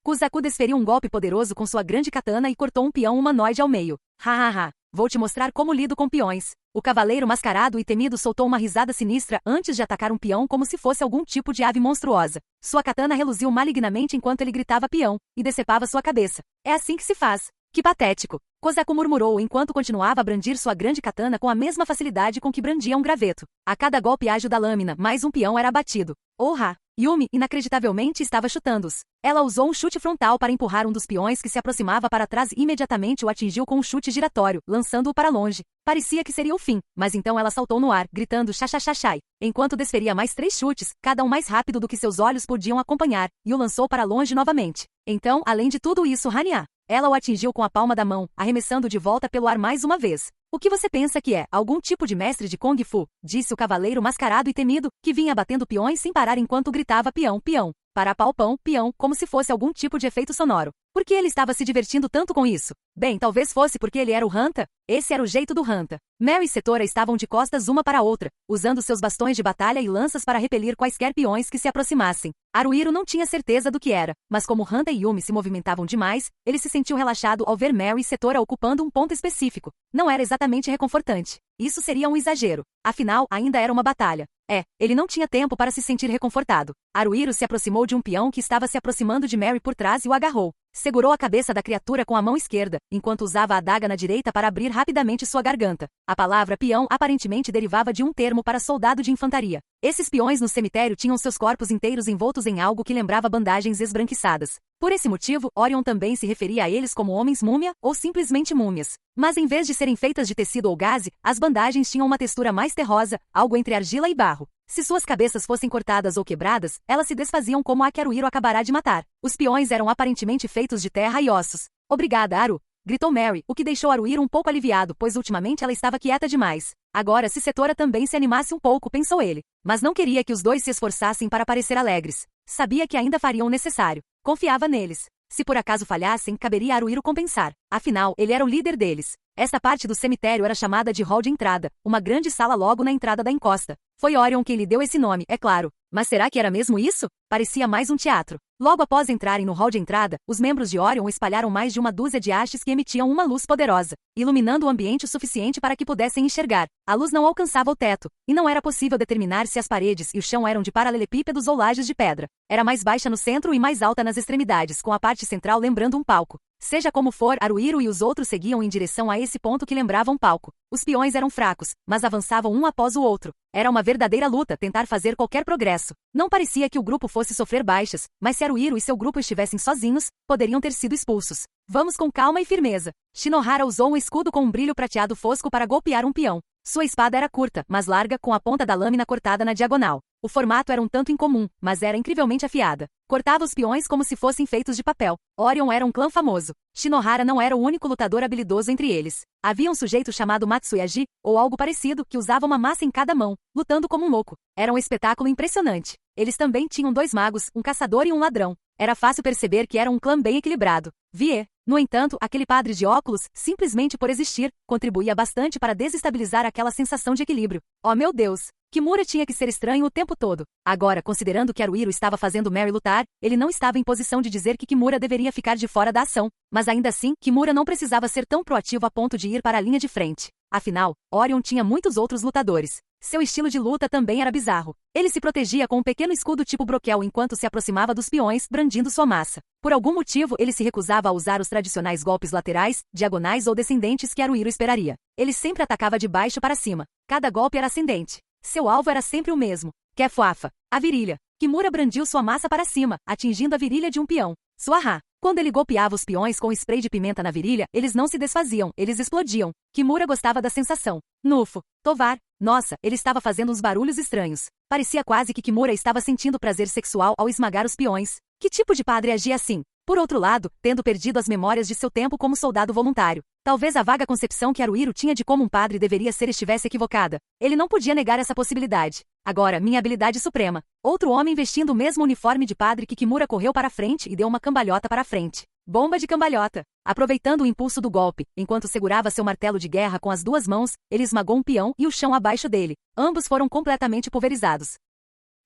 Kusaku desferiu um golpe poderoso com sua grande katana e cortou um peão humanoide ao meio. Hahaha, vou te mostrar como lido com peões. O cavaleiro mascarado e temido soltou uma risada sinistra antes de atacar um peão como se fosse algum tipo de ave monstruosa. Sua katana reluziu malignamente enquanto ele gritava peão e decepava sua cabeça. É assim que se faz. Que patético. Kusaku murmurou enquanto continuava a brandir sua grande katana com a mesma facilidade com que brandia um graveto. A cada golpe ágil da lâmina, mais um peão era abatido. Yumi, inacreditavelmente, estava chutando-os. Ela usou um chute frontal para empurrar um dos peões que se aproximava para trás e imediatamente o atingiu com um chute giratório, lançando-o para longe. Parecia que seria o fim, mas então ela saltou no ar, gritando xaxaxaxai, enquanto desferia mais 3 chutes, cada um mais rápido do que seus olhos podiam acompanhar, e o lançou para longe novamente. Então, além de tudo isso, Hanya, ela o atingiu com a palma da mão, arremessando de volta pelo ar mais uma vez. O que você pensa que é? Algum tipo de mestre de Kung Fu? Disse o cavaleiro mascarado e temido, que vinha batendo peões sem parar enquanto gritava peão, peão, para pau pão, peão, como se fosse algum tipo de efeito sonoro. Por que ele estava se divertindo tanto com isso? Bem, talvez fosse porque ele era o Hanta. Esse era o jeito do Hanta. Mary e Setora estavam de costas uma para a outra, usando seus bastões de batalha e lanças para repelir quaisquer peões que se aproximassem. Haruhiro não tinha certeza do que era, mas como Hanta e Yumi se movimentavam demais, ele se sentiu relaxado ao ver Mary e Setora ocupando um ponto específico. Não era exatamente reconfortante. Isso seria um exagero. Afinal, ainda era uma batalha. Ele não tinha tempo para se sentir reconfortado. Haruhiro se aproximou de um peão que estava se aproximando de Mary por trás e o agarrou. Segurou a cabeça da criatura com a mão esquerda, enquanto usava a adaga na direita para abrir rapidamente sua garganta. A palavra peão aparentemente derivava de um termo para soldado de infantaria. Esses peões no cemitério tinham seus corpos inteiros envoltos em algo que lembrava bandagens esbranquiçadas. Por esse motivo, Orion também se referia a eles como homens-múmia ou simplesmente múmias. Mas em vez de serem feitas de tecido ou gaze, as bandagens tinham uma textura mais terrosa, algo entre argila e barro. Se suas cabeças fossem cortadas ou quebradas, elas se desfaziam como a que Haruhiro acabará de matar. Os peões eram aparentemente feitos de terra e ossos. Obrigada, Haru, gritou Mary, o que deixou Haruhiro um pouco aliviado, pois ultimamente ela estava quieta demais. Agora se Setora também se animasse um pouco, pensou ele. Mas não queria que os dois se esforçassem para parecer alegres. Sabia que ainda fariam o necessário. Confiava neles. Se por acaso falhassem, caberia a Haruhiro compensar. Afinal, ele era o líder deles. Essa parte do cemitério era chamada de hall de entrada, uma grande sala logo na entrada da encosta. Foi Orion quem lhe deu esse nome, é claro. Mas será que era mesmo isso? Parecia mais um teatro. Logo após entrarem no hall de entrada, os membros de Orion espalharam mais de uma dúzia de hastes que emitiam uma luz poderosa, iluminando o ambiente o suficiente para que pudessem enxergar. A luz não alcançava o teto, e não era possível determinar se as paredes e o chão eram de paralelepípedos ou lajes de pedra. Era mais baixa no centro e mais alta nas extremidades, com a parte central lembrando um palco. Seja como for, Haruhiro e os outros seguiam em direção a esse ponto que lembrava um palco. Os peões eram fracos, mas avançavam um após o outro. Era uma verdadeira luta tentar fazer qualquer progresso. Não parecia que o grupo fosse sofrer baixas, mas se Haruhiro e seu grupo estivessem sozinhos, poderiam ter sido expulsos. Vamos com calma e firmeza. Shinohara usou um escudo com um brilho prateado fosco para golpear um peão. Sua espada era curta, mas larga, com a ponta da lâmina cortada na diagonal. O formato era um tanto incomum, mas era incrivelmente afiada. Cortava os peões como se fossem feitos de papel. Orion era um clã famoso. Shinohara não era o único lutador habilidoso entre eles. Havia um sujeito chamado Matsuyaji, ou algo parecido, que usava uma massa em cada mão, lutando como um louco. Era um espetáculo impressionante. Eles também tinham 2 magos, um caçador e um ladrão. Era fácil perceber que era um clã bem equilibrado. No entanto, aquele padre de óculos, simplesmente por existir, contribuía bastante para desestabilizar aquela sensação de equilíbrio. Oh meu Deus! Kimura tinha que ser estranho o tempo todo. Agora, considerando que Haruhiro estava fazendo Mary lutar, ele não estava em posição de dizer que Kimura deveria ficar de fora da ação. Mas ainda assim, Kimura não precisava ser tão proativo a ponto de ir para a linha de frente. Afinal, Orion tinha muitos outros lutadores. Seu estilo de luta também era bizarro. Ele se protegia com um pequeno escudo tipo broquel enquanto se aproximava dos peões, brandindo sua massa. Por algum motivo, ele se recusava a usar os tradicionais golpes laterais, diagonais ou descendentes que Haruhiro esperaria. Ele sempre atacava de baixo para cima. Cada golpe era ascendente. Seu alvo era sempre o mesmo. Kefuafa, a virilha. Kimura brandiu sua massa para cima, atingindo a virilha de um peão. Suahá. Quando ele golpeava os peões com spray de pimenta na virilha, eles não se desfaziam, eles explodiam. Kimura gostava da sensação. Nufo. Tovar. Nossa, ele estava fazendo uns barulhos estranhos. Parecia quase que Kimura estava sentindo prazer sexual ao esmagar os peões. Que tipo de padre agia assim? Por outro lado, tendo perdido as memórias de seu tempo como soldado voluntário. Talvez a vaga concepção que Haruhiro tinha de como um padre deveria ser estivesse equivocada. Ele não podia negar essa possibilidade. Agora, minha habilidade suprema. Outro homem vestindo o mesmo uniforme de padre que Kimura correu para frente e deu uma cambalhota para frente. Bomba de cambalhota. Aproveitando o impulso do golpe, enquanto segurava seu martelo de guerra com as duas mãos, ele esmagou um peão e o chão abaixo dele. Ambos foram completamente pulverizados.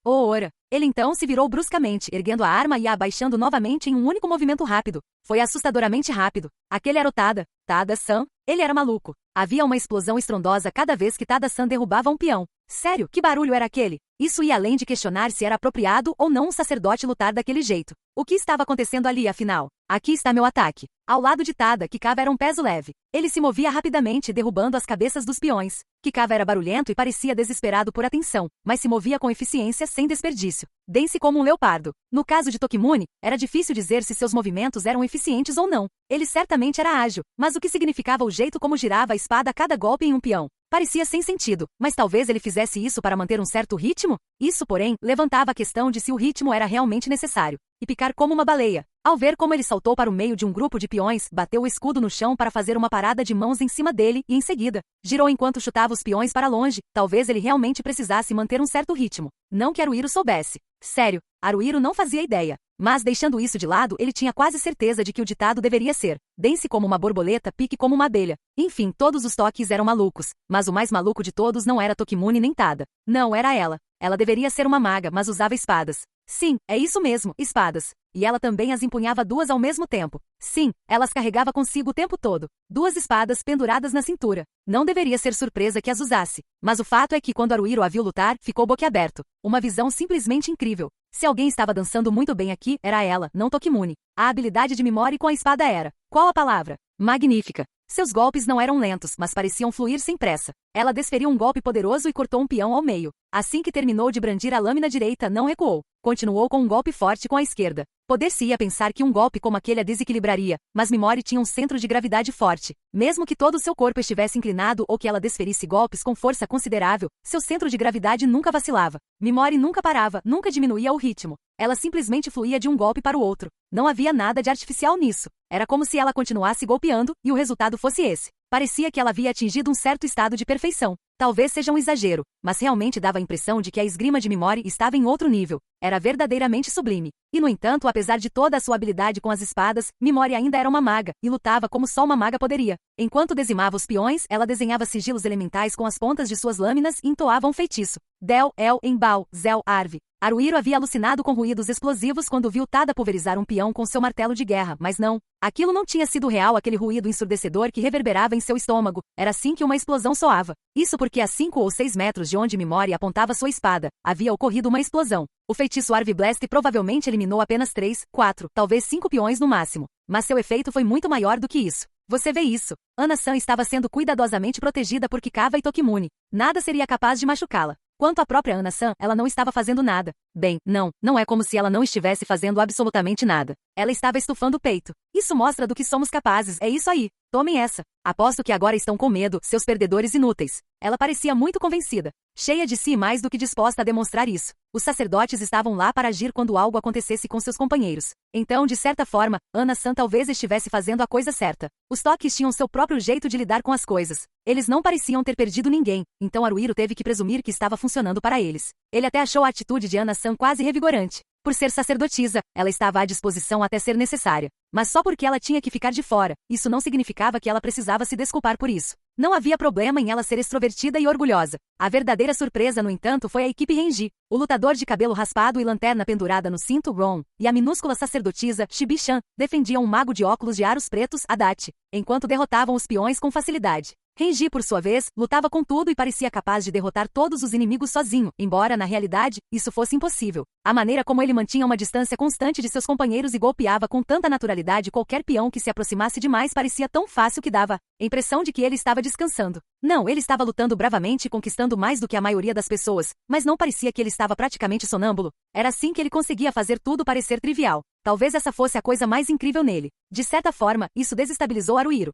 Oh, ora! Ele então se virou bruscamente, erguendo a arma e a abaixando novamente em um único movimento rápido. Foi assustadoramente rápido. Aquele era o Tada. Tada-san? Ele era maluco. Havia uma explosão estrondosa cada vez que Tada-san derrubava um peão. Sério, que barulho era aquele? Isso ia além de questionar se era apropriado ou não um sacerdote lutar daquele jeito. O que estava acontecendo ali, afinal? Aqui está meu ataque. Ao lado de Tada, Kikawa era um peso leve. Ele se movia rapidamente, derrubando as cabeças dos peões. Kikawa era barulhento e parecia desesperado por atenção, mas se movia com eficiência sem desperdício. Dense como um leopardo. No caso de Tokimune, era difícil dizer se seus movimentos eram eficientes ou não. Ele certamente era ágil, mas o que significava o jeito como girava a espada a cada golpe em um peão? Parecia sem sentido, mas talvez ele fizesse isso para manter um certo ritmo? Isso, porém, levantava a questão de se o ritmo era realmente necessário. E picar como uma baleia. Ao ver como ele saltou para o meio de um grupo de peões, bateu o escudo no chão para fazer uma parada de mãos em cima dele e, em seguida, girou enquanto chutava os peões para longe. Talvez ele realmente precisasse manter um certo ritmo. Não que Haruhiro soubesse. Sério, Haruhiro não fazia ideia. Mas, deixando isso de lado, ele tinha quase certeza de que o ditado deveria ser: dense como uma borboleta, pique como uma abelha. Enfim, todos os toques eram malucos, mas o mais maluco de todos não era Tokimune nem Tada. Não, era ela. Ela deveria ser uma maga, mas usava espadas. Sim, é isso mesmo, espadas. E ela também as empunhava duas ao mesmo tempo. Sim, elas carregava consigo o tempo todo. Duas espadas penduradas na cintura. Não deveria ser surpresa que as usasse. Mas o fato é que quando Haruhiro a viu lutar, ficou boquiaberto. Uma visão simplesmente incrível. Se alguém estava dançando muito bem aqui, era ela, não Tokimune. A habilidade de Mimori com a espada era. Qual a palavra? Magnífica. Seus golpes não eram lentos, mas pareciam fluir sem pressa. Ela desferiu um golpe poderoso e cortou um peão ao meio. Assim que terminou de brandir a lâmina direita, não recuou. Continuou com um golpe forte com a esquerda. Poder-se-ia pensar que um golpe como aquele a desequilibraria, mas Mimori tinha um centro de gravidade forte. Mesmo que todo o seu corpo estivesse inclinado ou que ela desferisse golpes com força considerável, seu centro de gravidade nunca vacilava. Mimori nunca parava, nunca diminuía o ritmo. Ela simplesmente fluía de um golpe para o outro. Não havia nada de artificial nisso. Era como se ela continuasse golpeando, e o resultado fosse esse. Parecia que ela havia atingido um certo estado de perfeição. Talvez seja um exagero, mas realmente dava a impressão de que a esgrima de Mimori estava em outro nível. Era verdadeiramente sublime. E no entanto, apesar de toda a sua habilidade com as espadas, Mimori ainda era uma maga, e lutava como só uma maga poderia. Enquanto dizimava os peões, ela desenhava sigilos elementais com as pontas de suas lâminas e entoava um feitiço. Del, El, Embal, Zel, Arve. Haruhiro havia alucinado com ruídos explosivos quando viu Tada pulverizar um peão com seu martelo de guerra, mas não. Aquilo não tinha sido real, aquele ruído ensurdecedor que reverberava em seu estômago. Era assim que uma explosão soava. Isso porque a 5 ou 6 metros de onde Mimori apontava sua espada, havia ocorrido uma explosão. O feitiço Arve Blast provavelmente eliminou apenas 3, 4, talvez 5 peões no máximo. Mas seu efeito foi muito maior do que isso. Você vê isso. Ana-san estava sendo cuidadosamente protegida por Kikawa e Tokimune. Nada seria capaz de machucá-la. Quanto à própria Ana-san, ela não estava fazendo nada. Bem, não é como se ela não estivesse fazendo absolutamente nada. Ela estava estufando o peito. Isso mostra do que somos capazes, é isso aí. Tomem essa. Aposto que agora estão com medo, seus perdedores inúteis. Ela parecia muito convencida. Cheia de si e mais do que disposta a demonstrar isso. Os sacerdotes estavam lá para agir quando algo acontecesse com seus companheiros. Então, de certa forma, Ana-san talvez estivesse fazendo a coisa certa. Os toques tinham seu próprio jeito de lidar com as coisas. Eles não pareciam ter perdido ninguém, então Haruhiro teve que presumir que estava funcionando para eles. Ele até achou a atitude de Ana-san quase revigorante. Por ser sacerdotisa, ela estava à disposição até ser necessária. Mas só porque ela tinha que ficar de fora, isso não significava que ela precisava se desculpar por isso. Não havia problema em ela ser extrovertida e orgulhosa. A verdadeira surpresa, no entanto, foi a equipe Renji. O lutador de cabelo raspado e lanterna pendurada no cinto, Ron, e a minúscula sacerdotisa, Shibi-chan, defendiam um mago de óculos de aros pretos, Adachi, enquanto derrotavam os peões com facilidade. Renji, por sua vez, lutava com tudo e parecia capaz de derrotar todos os inimigos sozinho, embora, na realidade, isso fosse impossível. A maneira como ele mantinha uma distância constante de seus companheiros e golpeava com tanta naturalidade qualquer peão que se aproximasse demais parecia tão fácil que dava a impressão de que ele estava descansando. Não, ele estava lutando bravamente e conquistando mais do que a maioria das pessoas, mas não parecia que ele estava praticamente sonâmbulo. Era assim que ele conseguia fazer tudo parecer trivial. Talvez essa fosse a coisa mais incrível nele. De certa forma, isso desestabilizou Haruhiro.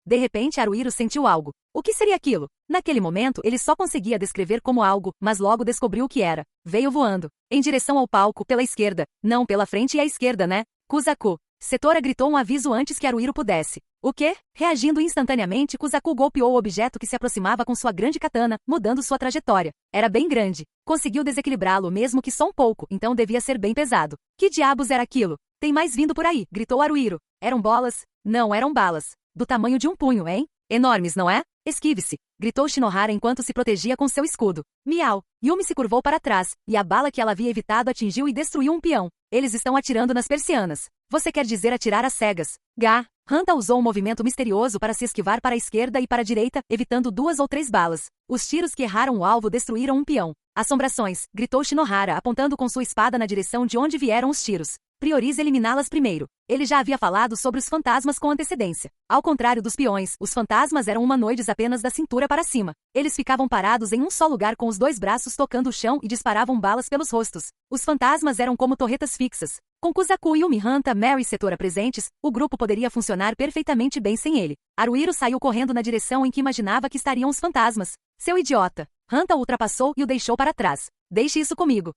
De repente Haruhiro sentiu algo. O que seria aquilo? Naquele momento, ele só conseguia descrever como algo, mas logo descobriu o que era. Veio voando. Em direção ao palco, pela esquerda. Não, pela frente e à esquerda, né? Kuzaku. Setora gritou um aviso antes que Haruhiro pudesse. O quê? Reagindo instantaneamente, Kuzaku golpeou o objeto que se aproximava com sua grande katana, mudando sua trajetória. Era bem grande. Conseguiu desequilibrá-lo mesmo que só um pouco, então devia ser bem pesado. Que diabos era aquilo? Tem mais vindo por aí, gritou Haruhiro. Eram bolas? Não, eram balas. Do tamanho de um punho, hein? Enormes, não é? Esquive-se, gritou Shinohara enquanto se protegia com seu escudo. Miau! Yumi se curvou para trás, e a bala que ela havia evitado atingiu e destruiu um peão. Eles estão atirando nas persianas. Você quer dizer atirar às cegas? Gá! Hanta usou um movimento misterioso para se esquivar para a esquerda e para a direita, evitando 2 ou 3 balas. Os tiros que erraram o alvo destruíram um peão. Assombrações, gritou Shinohara, apontando com sua espada na direção de onde vieram os tiros. Priorize eliminá-las primeiro. Ele já havia falado sobre os fantasmas com antecedência. Ao contrário dos peões, os fantasmas eram humanoides apenas da cintura para cima. Eles ficavam parados em um só lugar com os 2 braços tocando o chão e disparavam balas pelos rostos. Os fantasmas eram como torretas fixas. Com Kuzaku, Yumi, Hanta, Mary e Setora presentes, o grupo poderia funcionar perfeitamente bem sem ele. Haruhiro saiu correndo na direção em que imaginava que estariam os fantasmas. Seu idiota! Hanta o ultrapassou e o deixou para trás. Deixe isso comigo.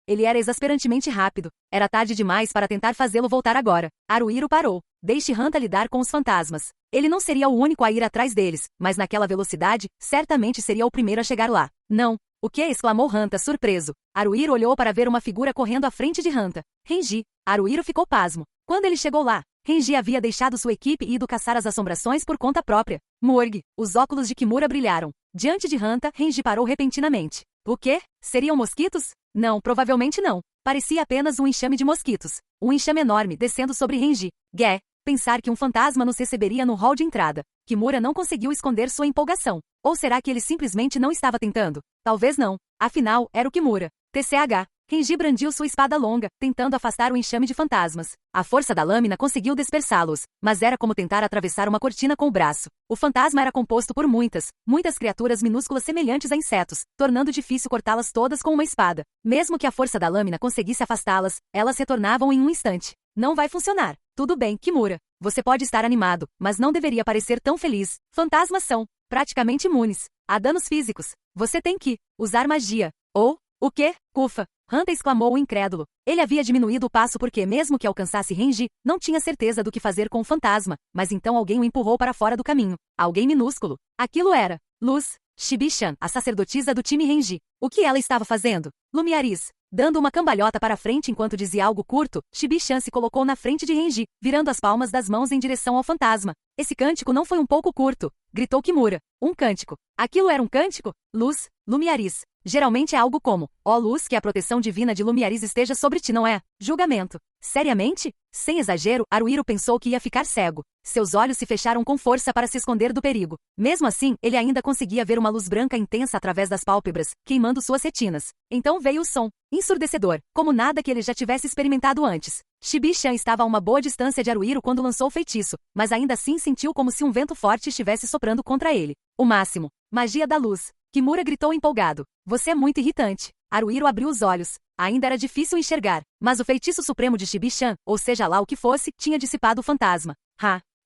Ele era exasperantemente rápido. Era tarde demais para tentar fazê-lo voltar agora. Haruhiro parou. Deixe Hanta lidar com os fantasmas. Ele não seria o único a ir atrás deles, mas naquela velocidade, certamente seria o primeiro a chegar lá. Não. O que? Exclamou Hanta, surpreso. Haruhiro olhou para ver uma figura correndo à frente de Hanta. Renji. Haruhiro ficou pasmo. Quando ele chegou lá, Renji havia deixado sua equipe e ido caçar as assombrações por conta própria. Morgue. Os óculos de Kimura brilharam. Diante de Hanta, Renji parou repentinamente. O quê? Seriam mosquitos? Não, provavelmente não. Parecia apenas um enxame de mosquitos. Um enxame enorme descendo sobre Renji. Gé. Pensar que um fantasma nos receberia no hall de entrada. Kimura não conseguiu esconder sua empolgação. Ou será que ele simplesmente não estava tentando? Talvez não. Afinal, era o Kimura. TCH. Renji brandiu sua espada longa, tentando afastar o enxame de fantasmas. A força da lâmina conseguiu dispersá-los, mas era como tentar atravessar uma cortina com o braço. O fantasma era composto por muitas criaturas minúsculas semelhantes a insetos, tornando difícil cortá-las todas com uma espada. Mesmo que a força da lâmina conseguisse afastá-las, elas retornavam em um instante. Não vai funcionar. Tudo bem, Kimura. Você pode estar animado, mas não deveria parecer tão feliz. Fantasmas são praticamente imunes a danos físicos. Você tem que usar magia. Ou, o quê? Kufa. Hanta exclamou o incrédulo. Ele havia diminuído o passo porque, mesmo que alcançasse Renji, não tinha certeza do que fazer com o fantasma, mas então alguém o empurrou para fora do caminho. Alguém minúsculo. Aquilo era Luz Shibi-chan, a sacerdotisa do time Renji. O que ela estava fazendo? Lumiaris. Dando uma cambalhota para frente enquanto dizia algo curto, Shibi-chan se colocou na frente de Renji, virando as palmas das mãos em direção ao fantasma. Esse cântico não foi um pouco curto, gritou Kimura. Um cântico. Aquilo era um cântico? Luz, Lumiaris. Geralmente é algo como, ó luz, que a proteção divina de Lumiaris esteja sobre ti, não é? Julgamento. Seriamente? Sem exagero, Haruhiro pensou que ia ficar cego. Seus olhos se fecharam com força para se esconder do perigo. Mesmo assim, ele ainda conseguia ver uma luz branca intensa através das pálpebras, queimando suas retinas. Então veio o som, ensurdecedor, como nada que ele já tivesse experimentado antes. Shibi-chan estava a uma boa distância de Haruhiro quando lançou o feitiço, mas ainda assim sentiu como se um vento forte estivesse soprando contra ele. O máximo. Magia da luz. Kimura gritou empolgado. Você é muito irritante. Haruhiro abriu os olhos. Ainda era difícil enxergar, mas o feitiço supremo de Shibi-chan, ou seja lá o que fosse, tinha dissipado o fantasma.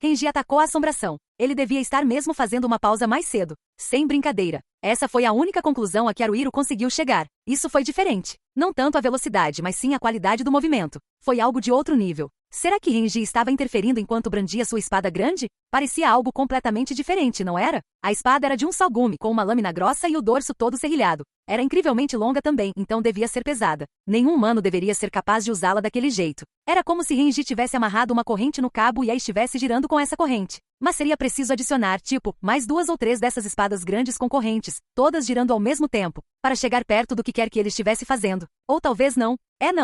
Renji atacou a assombração. Ele devia estar mesmo fazendo uma pausa mais cedo. Sem brincadeira. Essa foi a única conclusão a que Haruhiro conseguiu chegar. Isso foi diferente. Não tanto a velocidade, mas sim a qualidade do movimento. Foi algo de outro nível. Será que Renji estava interferindo enquanto brandia sua espada grande? Parecia algo completamente diferente, não era? A espada era de um só gume, com uma lâmina grossa e o dorso todo serrilhado. Era incrivelmente longa também, então devia ser pesada. Nenhum humano deveria ser capaz de usá-la daquele jeito. Era como se Renji tivesse amarrado uma corrente no cabo e a estivesse girando com essa corrente. Mas seria preciso adicionar, mais 2 ou 3 dessas espadas grandes com correntes, todas girando ao mesmo tempo. para chegar perto do que quer que ele estivesse fazendo. Ou talvez não.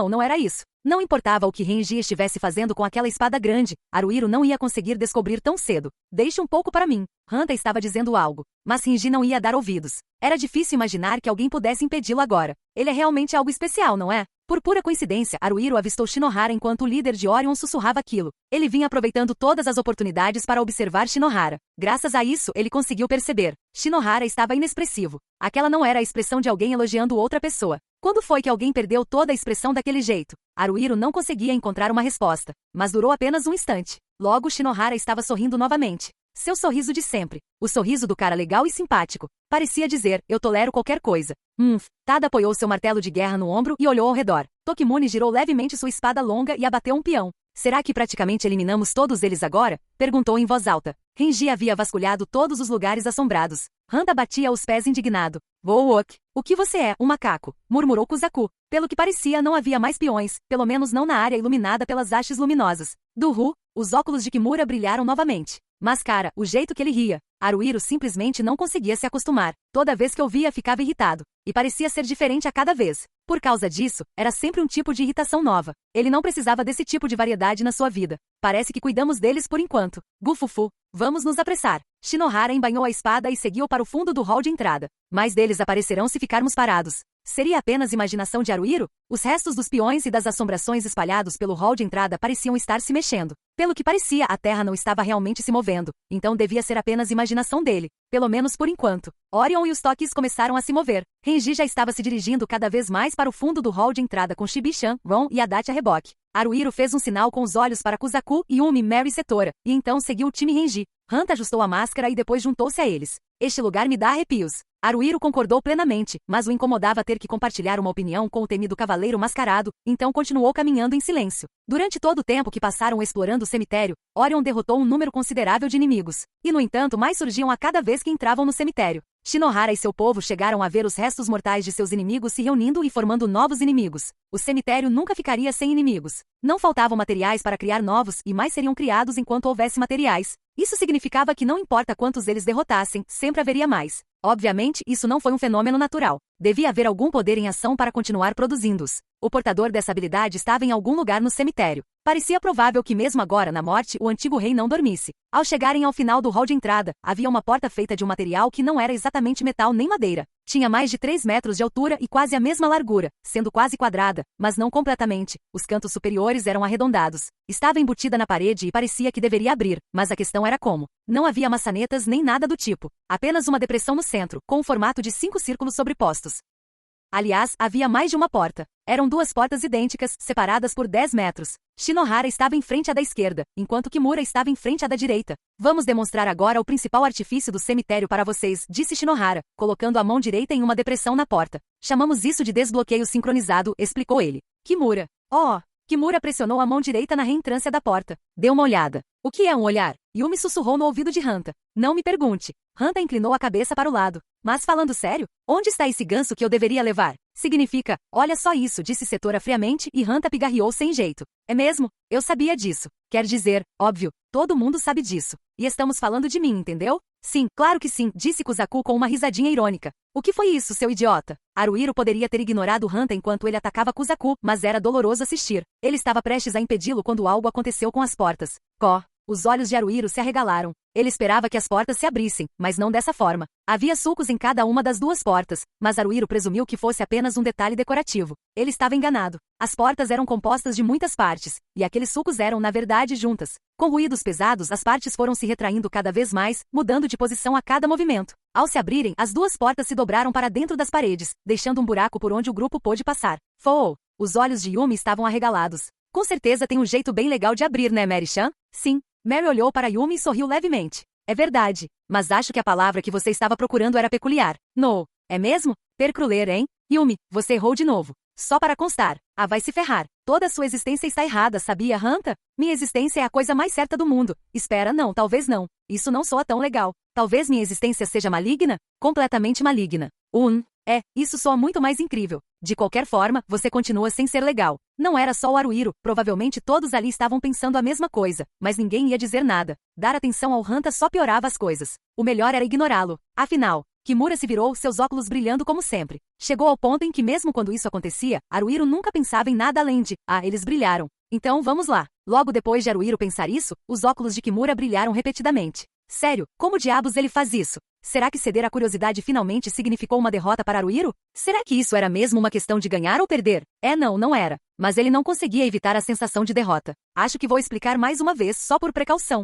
Não era isso. Não importava o que Renji estivesse fazendo com aquela espada grande, Haruhiro não ia conseguir descobrir tão cedo. Deixe um pouco para mim. Hanta estava dizendo algo, mas Renji não ia dar ouvidos. Era difícil imaginar que alguém pudesse impedi-lo agora. Ele é realmente algo especial, não é? Por pura coincidência, Haruhiro avistou Shinohara enquanto o líder de Orion sussurrava aquilo. Ele vinha aproveitando todas as oportunidades para observar Shinohara. Graças a isso, ele conseguiu perceber. Shinohara estava inexpressivo. Aquela não era a expressão de alguém elogiando outra pessoa. Quando foi que alguém perdeu toda a expressão daquele jeito? Haruhiro não conseguia encontrar uma resposta, mas durou apenas um instante. Logo Shinohara estava sorrindo novamente. Seu sorriso de sempre. O sorriso do cara legal e simpático. Parecia dizer, eu tolero qualquer coisa. Tada apoiou seu martelo de guerra no ombro e olhou ao redor. Tokimune girou levemente sua espada longa e abateu um peão. Será que praticamente eliminamos todos eles agora? Perguntou em voz alta. Renji havia vasculhado todos os lugares assombrados. Hanta batia os pés indignado. Wook, o que você é, um macaco? Murmurou Kuzaku. Pelo que parecia não havia mais peões, pelo menos não na área iluminada pelas hastes luminosas. Os óculos de Kimura brilharam novamente. Mas cara, o jeito que ele ria. Haruhiro simplesmente não conseguia se acostumar. Toda vez que ouvia ficava irritado. E parecia ser diferente a cada vez. Por causa disso, era sempre um tipo de irritação nova. Ele não precisava desse tipo de variedade na sua vida. Parece que cuidamos deles por enquanto. Gufufu, vamos nos apressar. Shinohara embainhou a espada e seguiu para o fundo do hall de entrada. Mais deles aparecerão se ficarmos parados. Seria apenas imaginação de Haruhiro? Os restos dos peões e das assombrações espalhados pelo hall de entrada pareciam estar se mexendo. Pelo que parecia, a terra não estava realmente se movendo, então devia ser apenas imaginação dele. Pelo menos por enquanto. Orion e os toques começaram a se mover. Renji já estava se dirigindo cada vez mais para o fundo do hall de entrada com Shibi-chan, Ron e Adachi a reboque. Haruhiro fez um sinal com os olhos para Kuzaku, Yumi, Mary e Setora, e então seguiu o time Renji. Hanta ajustou a máscara e depois juntou-se a eles. Este lugar me dá arrepios. Haruhiro concordou plenamente, mas o incomodava ter que compartilhar uma opinião com o temido cavaleiro mascarado, então continuou caminhando em silêncio. Durante todo o tempo que passaram explorando o cemitério, Orion derrotou um número considerável de inimigos. E no entanto mais surgiam a cada vez que entravam no cemitério. Shinohara e seu povo chegaram a ver os restos mortais de seus inimigos se reunindo e formando novos inimigos. O cemitério nunca ficaria sem inimigos. Não faltavam materiais para criar novos e mais seriam criados enquanto houvesse materiais. Isso significava que não importa quantos eles derrotassem, sempre haveria mais. Obviamente, isso não foi um fenômeno natural. Devia haver algum poder em ação para continuar produzindo-os. O portador dessa habilidade estava em algum lugar no cemitério. Parecia provável que mesmo agora na morte o antigo rei não dormisse. Ao chegarem ao final do hall de entrada, havia uma porta feita de um material que não era exatamente metal nem madeira. Tinha mais de 3 metros de altura e quase a mesma largura, sendo quase quadrada, mas não completamente. Os cantos superiores eram arredondados. Estava embutida na parede e parecia que deveria abrir, mas a questão era como. Não havia maçanetas nem nada do tipo. Apenas uma depressão no centro, com um formato de 5 círculos sobrepostos. Aliás, havia mais de uma porta. Eram 2 portas idênticas, separadas por 10 metros. Shinohara estava em frente à da esquerda, enquanto Kimura estava em frente à da direita. Vamos demonstrar agora o principal artifício do cemitério para vocês, disse Shinohara, colocando a mão direita em uma depressão na porta. Chamamos isso de desbloqueio sincronizado, explicou ele. Kimura. Kimura pressionou a mão direita na reentrância da porta. Deu uma olhada. O que é um olhar? Yumi sussurrou no ouvido de Hanta. Não me pergunte. Hanta inclinou a cabeça para o lado. Mas falando sério, onde está esse ganso que eu deveria levar? Significa, olha só isso, disse Setora friamente e Hanta pigarreou sem jeito. É mesmo? Eu sabia disso. Quer dizer, óbvio, todo mundo sabe disso. E estamos falando de mim, entendeu? Sim, claro que sim, disse Kuzaku com uma risadinha irônica. O que foi isso, seu idiota? Haruhiro poderia ter ignorado Hanta enquanto ele atacava Kuzaku, mas era doloroso assistir. Ele estava prestes a impedi-lo quando algo aconteceu com as portas. Os olhos de Haruhiro se arregalaram. Ele esperava que as portas se abrissem, mas não dessa forma. Havia sulcos em cada uma das 2 portas, mas Haruhiro presumiu que fosse apenas um detalhe decorativo. Ele estava enganado. As portas eram compostas de muitas partes, e aqueles sulcos eram, na verdade, juntas. Com ruídos pesados, as partes foram se retraindo cada vez mais, mudando de posição a cada movimento. Ao se abrirem, as 2 portas se dobraram para dentro das paredes, deixando um buraco por onde o grupo pôde passar. Os olhos de Yumi estavam arregalados. Com certeza tem um jeito bem legal de abrir, né, Mary-chan? Sim. Mary olhou para Yumi e sorriu levemente. É verdade, mas acho que a palavra que você estava procurando era peculiar. No. É mesmo? Percruler, hein? Yumi, você errou de novo. Só para constar. Vai se ferrar. Toda a sua existência está errada, sabia, Hanta? Minha existência é a coisa mais certa do mundo. Espera, não, talvez não. Isso não soa tão legal. Talvez minha existência seja maligna? Completamente maligna. Isso soa muito mais incrível. De qualquer forma, você continua sem ser legal. Não era só o Haruhiro, provavelmente todos ali estavam pensando a mesma coisa, mas ninguém ia dizer nada. Dar atenção ao Hanta só piorava as coisas. O melhor era ignorá-lo. Afinal, Kimura se virou, seus óculos brilhando como sempre. Chegou ao ponto em que mesmo quando isso acontecia, Haruhiro nunca pensava em nada além de, eles brilharam. Então vamos lá. Logo depois de Haruhiro pensar isso, os óculos de Kimura brilharam repetidamente. Sério, como diabos ele faz isso? Será que ceder à curiosidade finalmente significou uma derrota para Haruhiro? Será que isso era mesmo uma questão de ganhar ou perder? Não era. Mas ele não conseguia evitar a sensação de derrota. Acho que vou explicar mais uma vez, só por precaução.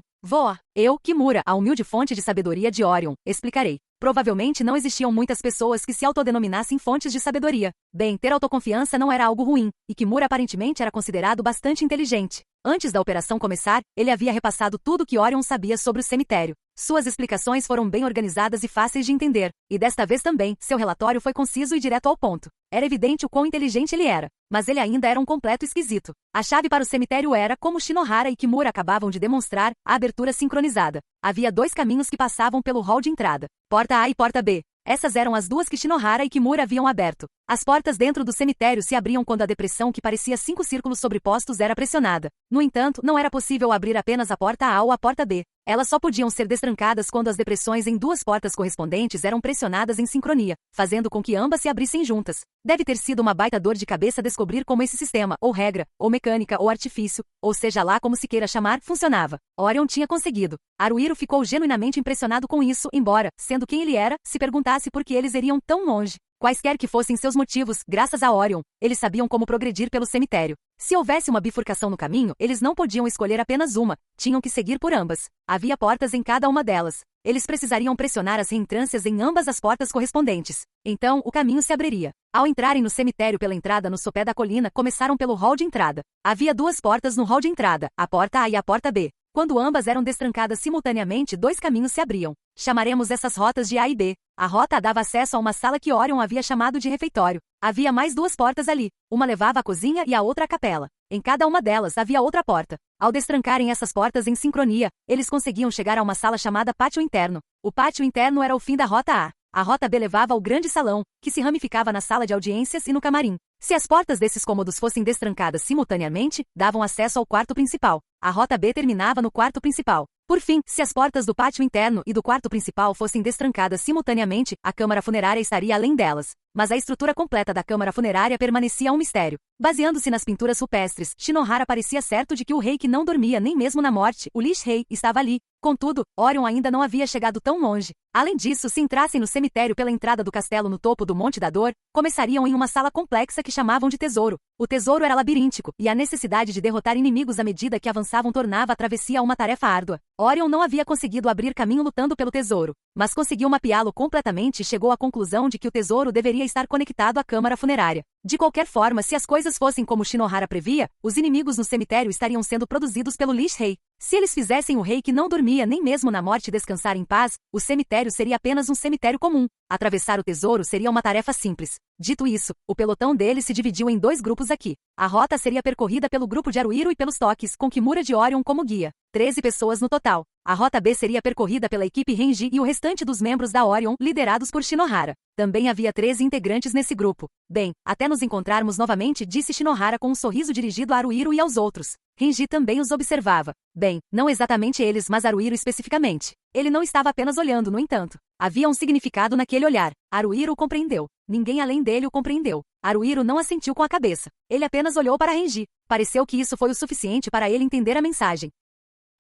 Eu, Kimura, a humilde fonte de sabedoria de Orion, explicarei. Provavelmente não existiam muitas pessoas que se autodenominassem fontes de sabedoria. Bem, ter autoconfiança não era algo ruim, e Kimura aparentemente era considerado bastante inteligente. Antes da operação começar, ele havia repassado tudo que Orion sabia sobre o cemitério. Suas explicações foram bem organizadas e fáceis de entender, e desta vez também, seu relatório foi conciso e direto ao ponto. Era evidente o quão inteligente ele era, mas ele ainda era um completo esquisito. A chave para o cemitério era, como Shinohara e Kimura acabavam de demonstrar, a abertura sincronizada. Havia 2 caminhos que passavam pelo hall de entrada, porta A e porta B. Essas eram as 2 que Shinohara e Kimura haviam aberto. As portas dentro do cemitério se abriam quando a depressão que parecia 5 círculos sobrepostos era pressionada. No entanto, não era possível abrir apenas a porta A ou a porta B. Elas só podiam ser destrancadas quando as depressões em 2 portas correspondentes eram pressionadas em sincronia, fazendo com que ambas se abrissem juntas. Deve ter sido uma baita dor de cabeça descobrir como esse sistema, ou regra, ou mecânica, ou artifício, ou seja lá como se queira chamar, funcionava. Orion tinha conseguido. Haruhiro ficou genuinamente impressionado com isso, embora, sendo quem ele era, se perguntasse por que eles iriam tão longe. Quaisquer que fossem seus motivos, graças a Orion, eles sabiam como progredir pelo cemitério. Se houvesse uma bifurcação no caminho, eles não podiam escolher apenas uma, tinham que seguir por ambas. Havia portas em cada uma delas. Eles precisariam pressionar as reentrâncias em ambas as portas correspondentes. Então, o caminho se abriria. Ao entrarem no cemitério pela entrada no sopé da colina, começaram pelo hall de entrada. Havia 2 portas no hall de entrada, a porta A e a porta B. Quando ambas eram destrancadas simultaneamente, 2 caminhos se abriam. Chamaremos essas rotas de A e B. A rota A dava acesso a uma sala que Orion havia chamado de refeitório. Havia mais 2 portas ali. Uma levava à cozinha e a outra à capela. Em cada uma delas havia outra porta. Ao destrancarem essas portas em sincronia, eles conseguiam chegar a uma sala chamada pátio interno. O pátio interno era o fim da rota A. A rota B levava ao grande salão, que se ramificava na sala de audiências e no camarim. Se as portas desses cômodos fossem destrancadas simultaneamente, davam acesso ao quarto principal. A rota B terminava no quarto principal. Por fim, se as portas do pátio interno e do quarto principal fossem destrancadas simultaneamente, a câmara funerária estaria além delas. Mas a estrutura completa da câmara funerária permanecia um mistério. Baseando-se nas pinturas rupestres, Shinohara parecia certo de que o rei que não dormia nem mesmo na morte, o Lich Rei, estava ali. Contudo, Orion ainda não havia chegado tão longe. Além disso, se entrassem no cemitério pela entrada do castelo no topo do Monte da Dor, começariam em uma sala complexa que chamavam de tesouro. O tesouro era labiríntico, e a necessidade de derrotar inimigos à medida que avançavam tornava a travessia uma tarefa árdua. Orion não havia conseguido abrir caminho lutando pelo tesouro, mas conseguiu mapeá-lo completamente e chegou à conclusão de que o tesouro deveria estar conectado à câmara funerária. De qualquer forma, se as coisas fossem como Shinohara previa, os inimigos no cemitério estariam sendo produzidos pelo Lich Rei. Se eles fizessem o rei que não dormia nem mesmo na morte descansar em paz, o cemitério seria apenas um cemitério comum. Atravessar o tesouro seria uma tarefa simples. Dito isso, o pelotão deles se dividiu em 2 grupos aqui. A rota seria percorrida pelo grupo de Haruhiro e pelos toques, com Kimura de Orion como guia. 13 pessoas no total. A rota B seria percorrida pela equipe Renji e o restante dos membros da Orion, liderados por Shinohara. Também havia 13 integrantes nesse grupo. Bem, até nos encontrarmos novamente, disse Shinohara com um sorriso dirigido a Haruhiro e aos outros. Renji também os observava. Bem, não exatamente eles, mas Haruhiro especificamente. Ele não estava apenas olhando, no entanto. Havia um significado naquele olhar. Haruhiro o compreendeu. Ninguém além dele o compreendeu. Haruhiro não assentiu com a cabeça. Ele apenas olhou para Renji. Pareceu que isso foi o suficiente para ele entender a mensagem.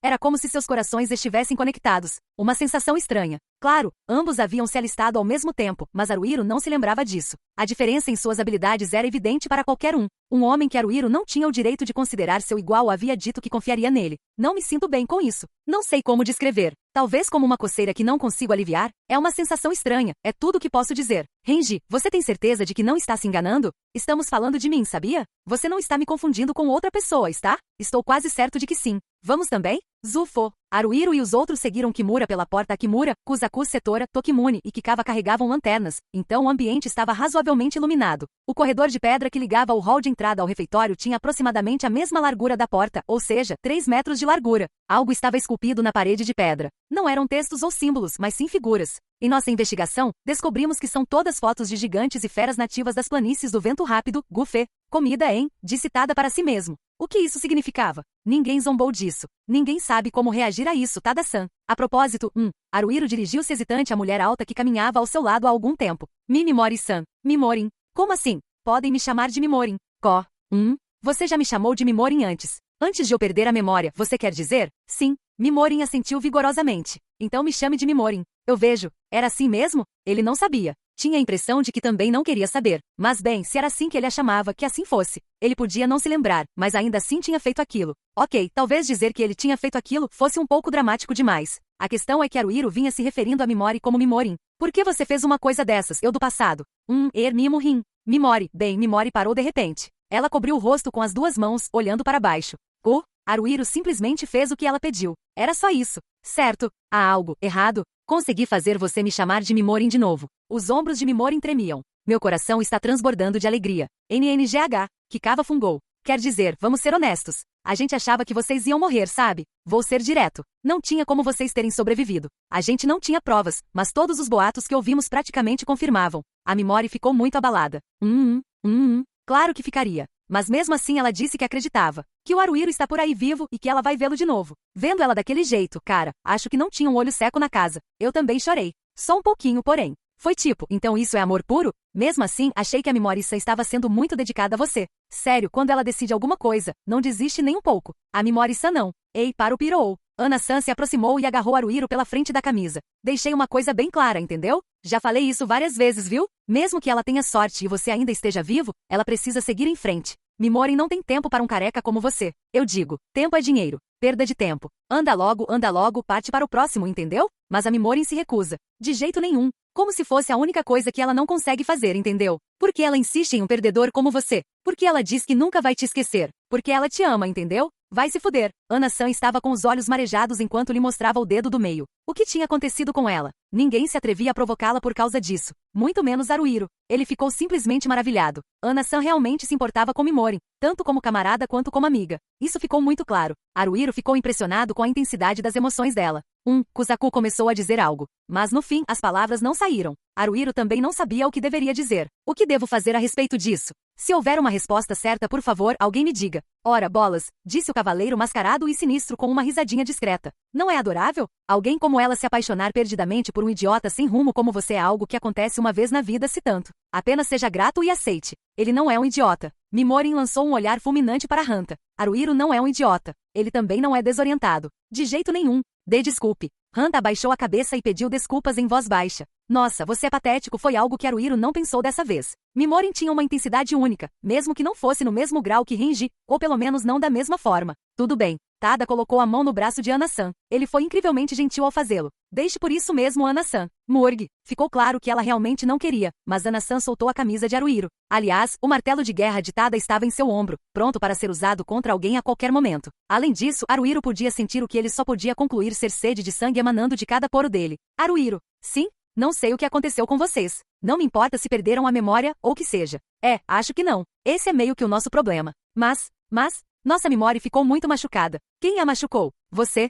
Era como se seus corações estivessem conectados. Uma sensação estranha. Claro, ambos haviam se alistado ao mesmo tempo, mas Haruhiro não se lembrava disso. A diferença em suas habilidades era evidente para qualquer um. Um homem que Haruhiro não tinha o direito de considerar seu igual havia dito que confiaria nele. Não me sinto bem com isso. Não sei como descrever. Talvez como uma coceira que não consigo aliviar. É uma sensação estranha. É tudo o que posso dizer. Renji, você tem certeza de que não está se enganando? Estamos falando de mim, sabia? Você não está me confundindo com outra pessoa, está? Estou quase certo de que sim. Vamos também? Zufo. Haruhiro e os outros seguiram Kimura pela porta Kimura, Kusaku Setora, Tokimune e Kikawa carregavam lanternas, então o ambiente estava razoavelmente iluminado. O corredor de pedra que ligava o hall de entrada ao refeitório tinha aproximadamente a mesma largura da porta, ou seja, 3 metros de largura. Algo estava esculpido na parede de pedra. Não eram textos ou símbolos, mas sim figuras. Em nossa investigação, descobrimos que são todas fotos de gigantes e feras nativas das planícies do Vento Rápido, Gufê, comida em, de citada para si mesmo. O que isso significava? Ninguém zombou disso. Ninguém sabe como reagir a isso, Tada-san. A propósito, Haruhiro dirigiu-se hesitante à mulher alta que caminhava ao seu lado há algum tempo. Mimori-san. Mimorin. Como assim? Podem me chamar de Mimorin. Você já me chamou de Mimorin antes. Antes de eu perder a memória, você quer dizer? Sim. Mimorin assentiu vigorosamente. Então me chame de Mimorin. Eu vejo. Era assim mesmo? Ele não sabia. Tinha a impressão de que também não queria saber. Mas bem, se era assim que ele a chamava, que assim fosse. Ele podia não se lembrar, mas ainda assim tinha feito aquilo. Ok, talvez dizer que ele tinha feito aquilo fosse um pouco dramático demais. A questão é que Haruhiro vinha se referindo a Mimori como Mimorin. Por que você fez uma coisa dessas, eu do passado? Mimorin. Mimori. Bem, Mimori parou de repente. Ela cobriu o rosto com as duas mãos, olhando para baixo. Haruhiro simplesmente fez o que ela pediu. Era só isso. Certo. Há algo errado? Consegui fazer você me chamar de Mimorin de novo. Os ombros de Mimorin tremiam. Meu coração está transbordando de alegria. NNGH. Kikawa fungou. Quer dizer, vamos ser honestos. A gente achava que vocês iam morrer, sabe? Vou ser direto. Não tinha como vocês terem sobrevivido. A gente não tinha provas, mas todos os boatos que ouvimos praticamente confirmavam. A Mimori ficou muito abalada. Claro que ficaria. Mas mesmo assim ela disse que acreditava. Que o Haruhiro está por aí vivo e que ela vai vê-lo de novo. Vendo ela daquele jeito, cara, acho que não tinha um olho seco na casa. Eu também chorei. Só um pouquinho, porém. Foi tipo, então isso é amor puro? Mesmo assim, achei que a Mimori-san estava sendo muito dedicada a você. Sério, quando ela decide alguma coisa, não desiste nem um pouco. A Mimori-san não. Ei, para o pirou. Ana-san se aproximou e agarrou Haruhiro pela frente da camisa. Deixei uma coisa bem clara, entendeu? Já falei isso várias vezes, viu? Mesmo que ela tenha sorte e você ainda esteja vivo, ela precisa seguir em frente. Mimorin não tem tempo para um careca como você. Eu digo, tempo é dinheiro. Perda de tempo. Anda logo, parte para o próximo, entendeu? Mas a Mimorin se recusa. De jeito nenhum. Como se fosse a única coisa que ela não consegue fazer, entendeu? Porque ela insiste em um perdedor como você. Porque ela diz que nunca vai te esquecer. Porque ela te ama, entendeu? Vai se fuder. Ana-san estava com os olhos marejados enquanto lhe mostrava o dedo do meio. O que tinha acontecido com ela? Ninguém se atrevia a provocá-la por causa disso. Muito menos Haruhiro. Ele ficou simplesmente maravilhado. Ana-san realmente se importava com Mimorin, tanto como camarada quanto como amiga. Isso ficou muito claro. Haruhiro ficou impressionado com a intensidade das emoções dela. Kusaku começou a dizer algo. Mas no fim, as palavras não saíram. Haruhiro também não sabia o que deveria dizer. O que devo fazer a respeito disso? Se houver uma resposta certa, por favor, alguém me diga. Ora, bolas, disse o cavaleiro mascarado e sinistro com uma risadinha discreta. Não é adorável? Alguém como ela se apaixonar perdidamente por um idiota sem rumo como você é algo que acontece uma vez na vida, se tanto. Apenas seja grato e aceite. Ele não é um idiota. Mimorin lançou um olhar fulminante para Hanta. Haruhiro não é um idiota. Ele também não é desorientado. De jeito nenhum. Dê desculpe. Hanta abaixou a cabeça e pediu desculpas em voz baixa. Nossa, você é patético, foi algo que Haruhiro não pensou dessa vez. Mimorin tinha uma intensidade única, mesmo que não fosse no mesmo grau que Renji, ou pelo menos não da mesma forma. Tudo bem. Tada colocou a mão no braço de Ana-san. Ele foi incrivelmente gentil ao fazê-lo. Deixe por isso mesmo Ana-san. Murg. Ficou claro que ela realmente não queria, mas Ana-san soltou a camisa de Haruhiro. Aliás, o martelo de guerra de Tada estava em seu ombro, pronto para ser usado contra alguém a qualquer momento. Além disso, Haruhiro podia sentir o que ele só podia concluir ser sede de sangue emanando de cada poro dele. Haruhiro. Sim? Não sei o que aconteceu com vocês. Não me importa se perderam a memória, ou o que seja. Acho que não. Esse é meio que o nosso problema. Mas, nossa Mimori ficou muito machucada. Quem a machucou? Você?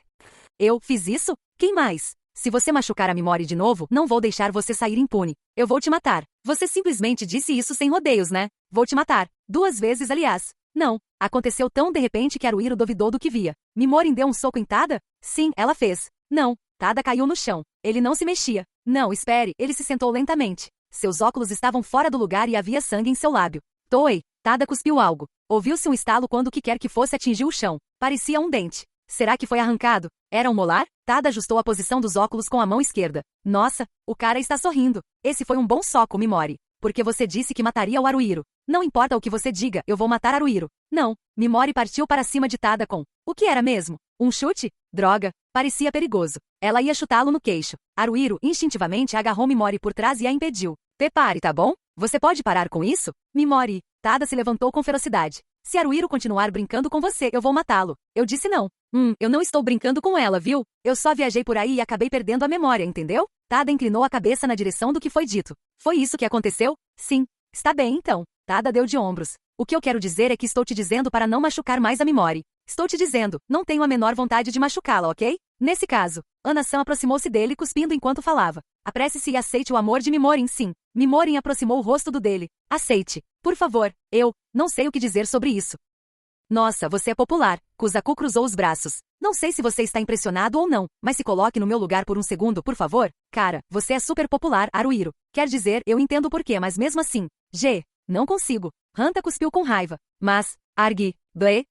Eu fiz isso? Quem mais? Se você machucar a Mimori de novo, não vou deixar você sair impune. Eu vou te matar. Você simplesmente disse isso sem rodeios, né? Vou te matar. 2 vezes, aliás. Não. Aconteceu tão de repente que Haruhiro duvidou do que via. Mimori deu um soco em Tada? Sim, ela fez. Não. Tada caiu no chão. Ele não se mexia. Não, espere. Ele se sentou lentamente. Seus óculos estavam fora do lugar e havia sangue em seu lábio. Toei. Tada cuspiu algo. Ouviu-se um estalo quando o que quer que fosse atingiu o chão. Parecia um dente. Será que foi arrancado? Era um molar? Tada ajustou a posição dos óculos com a mão esquerda. Nossa, o cara está sorrindo. Esse foi um bom soco, Mimori. Porque você disse que mataria o Haruhiro. Não importa o que você diga, eu vou matar Haruhiro. Não. Mimori partiu para cima de Tada com... O que era mesmo? Um chute? Droga. Parecia perigoso. Ela ia chutá-lo no queixo. Haruhiro instintivamente agarrou Mimori por trás e a impediu. Pare, tá bom? Você pode parar com isso? Mimori. Tada se levantou com ferocidade. Se Haruhiro continuar brincando com você, eu vou matá-lo. Eu disse não. Eu não estou brincando com ela, viu? Eu só viajei por aí e acabei perdendo a memória, entendeu? Tada inclinou a cabeça na direção do que foi dito. Foi isso que aconteceu? Sim. Está bem, então. Tada deu de ombros. O que eu quero dizer é que estou te dizendo para não machucar mais a Mimori. Estou te dizendo, não tenho a menor vontade de machucá-la, ok? Nesse caso, Ana-san aproximou-se dele cuspindo enquanto falava. Apresse-se e aceite o amor de Mimorin, sim. Mimorin aproximou o rosto do dele. Aceite. Por favor, eu não sei o que dizer sobre isso. Nossa, você é popular. Kuzaku cruzou os braços. Não sei se você está impressionado ou não, mas se coloque no meu lugar por um segundo, por favor. Cara, você é super popular, Haruhiro. Quer dizer, eu entendo por quê, mas mesmo assim. Não consigo. Hanta cuspiu com raiva. Mas, Argi, blé,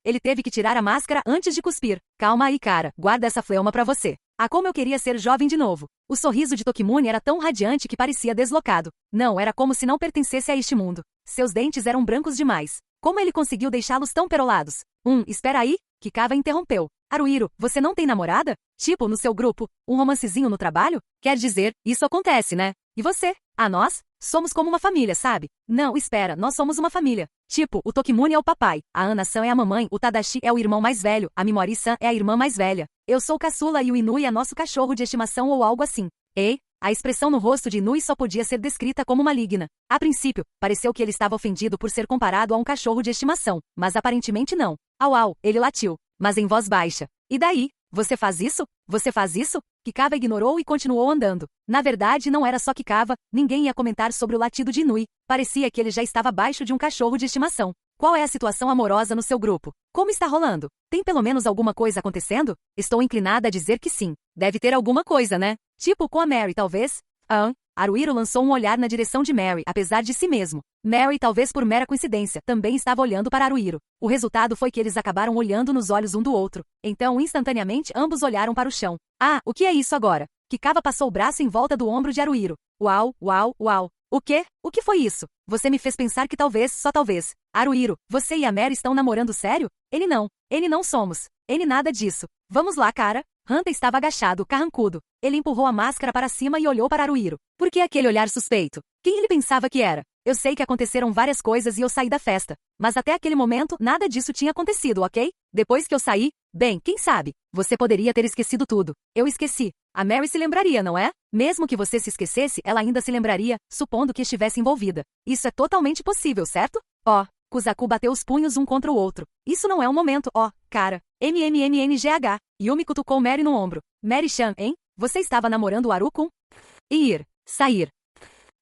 ele teve que tirar a máscara antes de cuspir. Calma aí, cara, guarda essa fleuma pra você. Ah, como eu queria ser jovem de novo. O sorriso de Tokimune era tão radiante que parecia deslocado. Não, era como se não pertencesse a este mundo. Seus dentes eram brancos demais. Como ele conseguiu deixá-los tão perolados? Espera aí, Kikawa interrompeu. Haruhiro, você não tem namorada? Tipo, no seu grupo, um romancezinho no trabalho? Quer dizer, isso acontece, né? E você? Ah, nós? Somos como uma família, sabe? Não, espera, nós somos uma família. Tipo, o Tokimune é o papai, a Ana-san é a mamãe, o Tadashi é o irmão mais velho, a Mimori-san é a irmã mais velha. Eu sou o caçula e o Inui é nosso cachorro de estimação ou algo assim. A expressão no rosto de Inui só podia ser descrita como maligna. A princípio, pareceu que ele estava ofendido por ser comparado a um cachorro de estimação, mas aparentemente não. Au, ele latiu, mas em voz baixa. E daí? Você faz isso? Você faz isso? Kikawa ignorou e continuou andando. Na verdade, não era só Kikawa, ninguém ia comentar sobre o latido de Inui. Parecia que ele já estava abaixo de um cachorro de estimação. Qual é a situação amorosa no seu grupo? Como está rolando? Tem pelo menos alguma coisa acontecendo? Estou inclinada a dizer que sim. Deve ter alguma coisa, né? Tipo com a Mary, talvez? Haruhiro lançou um olhar na direção de Mary, apesar de si mesmo. Mary, talvez por mera coincidência, também estava olhando para Haruhiro. O resultado foi que eles acabaram olhando nos olhos um do outro. Então, instantaneamente, ambos olharam para o chão. Ah, o que é isso agora? Kikawa passou o braço em volta do ombro de Haruhiro. Uau. O quê? O que foi isso? Você me fez pensar que talvez, só talvez. Haruhiro, você e a Mary estão namorando sério? Ele não somos. Ele nada disso. Vamos lá, cara. Hanta estava agachado, carrancudo. Ele empurrou a máscara para cima e olhou para Haruhiro. Por que aquele olhar suspeito? Quem ele pensava que era? Eu sei que aconteceram várias coisas e eu saí da festa. Mas até aquele momento, nada disso tinha acontecido, ok? Depois que eu saí, bem, quem sabe? Você poderia ter esquecido tudo. Eu esqueci. A Mary se lembraria, não é? Mesmo que você se esquecesse, ela ainda se lembraria, supondo que estivesse envolvida. Isso é totalmente possível, certo? Kuzaku bateu os punhos um contra o outro. Isso não é um momento, cara. MMMNGH. Yumi cutucou Mary no ombro. Mary-chan, hein? Você estava namorando o Haru-kun? Sair.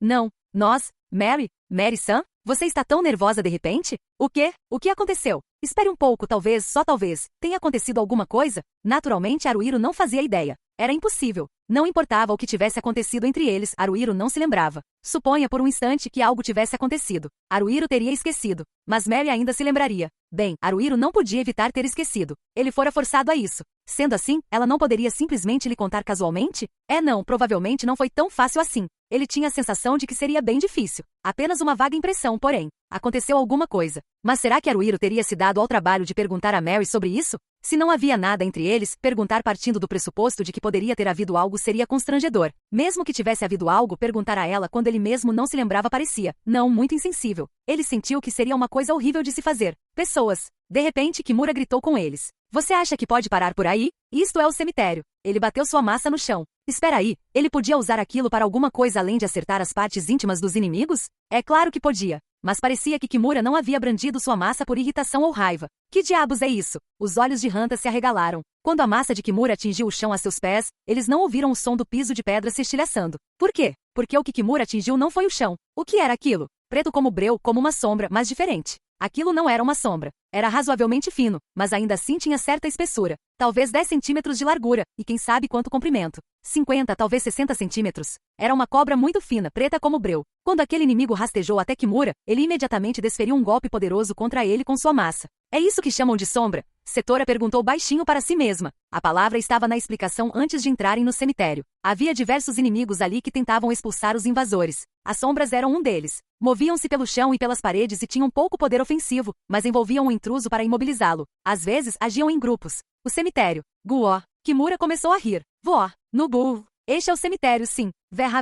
Não. Nós? Mary-san? Você está tão nervosa de repente? O quê? O que aconteceu? Espere um pouco, talvez, só talvez, tenha acontecido alguma coisa? Naturalmente, Haruhiro não fazia ideia. Era impossível. Não importava o que tivesse acontecido entre eles, Haruhiro não se lembrava. Suponha por um instante que algo tivesse acontecido. Haruhiro teria esquecido. Mas Mary ainda se lembraria. Bem, Haruhiro não podia evitar ter esquecido. Ele fora forçado a isso. Sendo assim, ela não poderia simplesmente lhe contar casualmente? Não, provavelmente não foi tão fácil assim. Ele tinha a sensação de que seria bem difícil. Apenas uma vaga impressão, porém. Aconteceu alguma coisa. Mas será que Haruhiro teria se dado ao trabalho de perguntar a Mary sobre isso? Se não havia nada entre eles, perguntar partindo do pressuposto de que poderia ter havido algo seria constrangedor. Mesmo que tivesse havido algo, perguntar a ela quando ele mesmo não se lembrava parecia, não, muito insensível. Ele sentiu que seria uma coisa horrível de se fazer. Pessoas. De repente, Kimura gritou com eles. Você acha que pode parar por aí? Isto é o cemitério. Ele bateu sua massa no chão. Espera aí, ele podia usar aquilo para alguma coisa além de acertar as partes íntimas dos inimigos? É claro que podia. Mas parecia que Kimura não havia brandido sua massa por irritação ou raiva. Que diabos é isso? Os olhos de Hanta se arregalaram. Quando a massa de Kimura atingiu o chão a seus pés, eles não ouviram o som do piso de pedra se estilhaçando. Por quê? Porque o que Kimura atingiu não foi o chão. O que era aquilo? Preto como breu, como uma sombra, mas diferente. Aquilo não era uma sombra. Era razoavelmente fino, mas ainda assim tinha certa espessura. Talvez 10 centímetros de largura, e quem sabe quanto comprimento. 50, talvez 60 centímetros. Era uma cobra muito fina, preta como breu. Quando aquele inimigo rastejou até Kimura, ele imediatamente desferiu um golpe poderoso contra ele com sua massa. É isso que chamam de sombra? Setora perguntou baixinho para si mesma. A palavra estava na explicação antes de entrarem no cemitério. Havia diversos inimigos ali que tentavam expulsar os invasores. As sombras eram um deles. Moviam-se pelo chão e pelas paredes e tinham pouco poder ofensivo, mas envolviam o intruso para imobilizá-lo. Às vezes, agiam em grupos. O cemitério. Guó. Kimura começou a rir. Voó. No gu. Este é o cemitério, sim. Verra.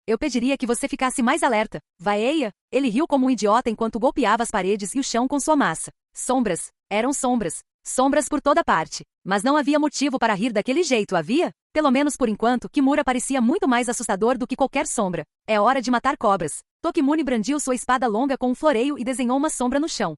Eu pediria que você ficasse mais alerta. Vaeia? Ele riu como um idiota enquanto golpeava as paredes e o chão com sua massa. Sombras. Eram sombras. Sombras por toda parte. Mas não havia motivo para rir daquele jeito, havia? Pelo menos por enquanto, Kimura parecia muito mais assustador do que qualquer sombra. É hora de matar cobras. Tokimune brandiu sua espada longa com um floreio e desenhou uma sombra no chão.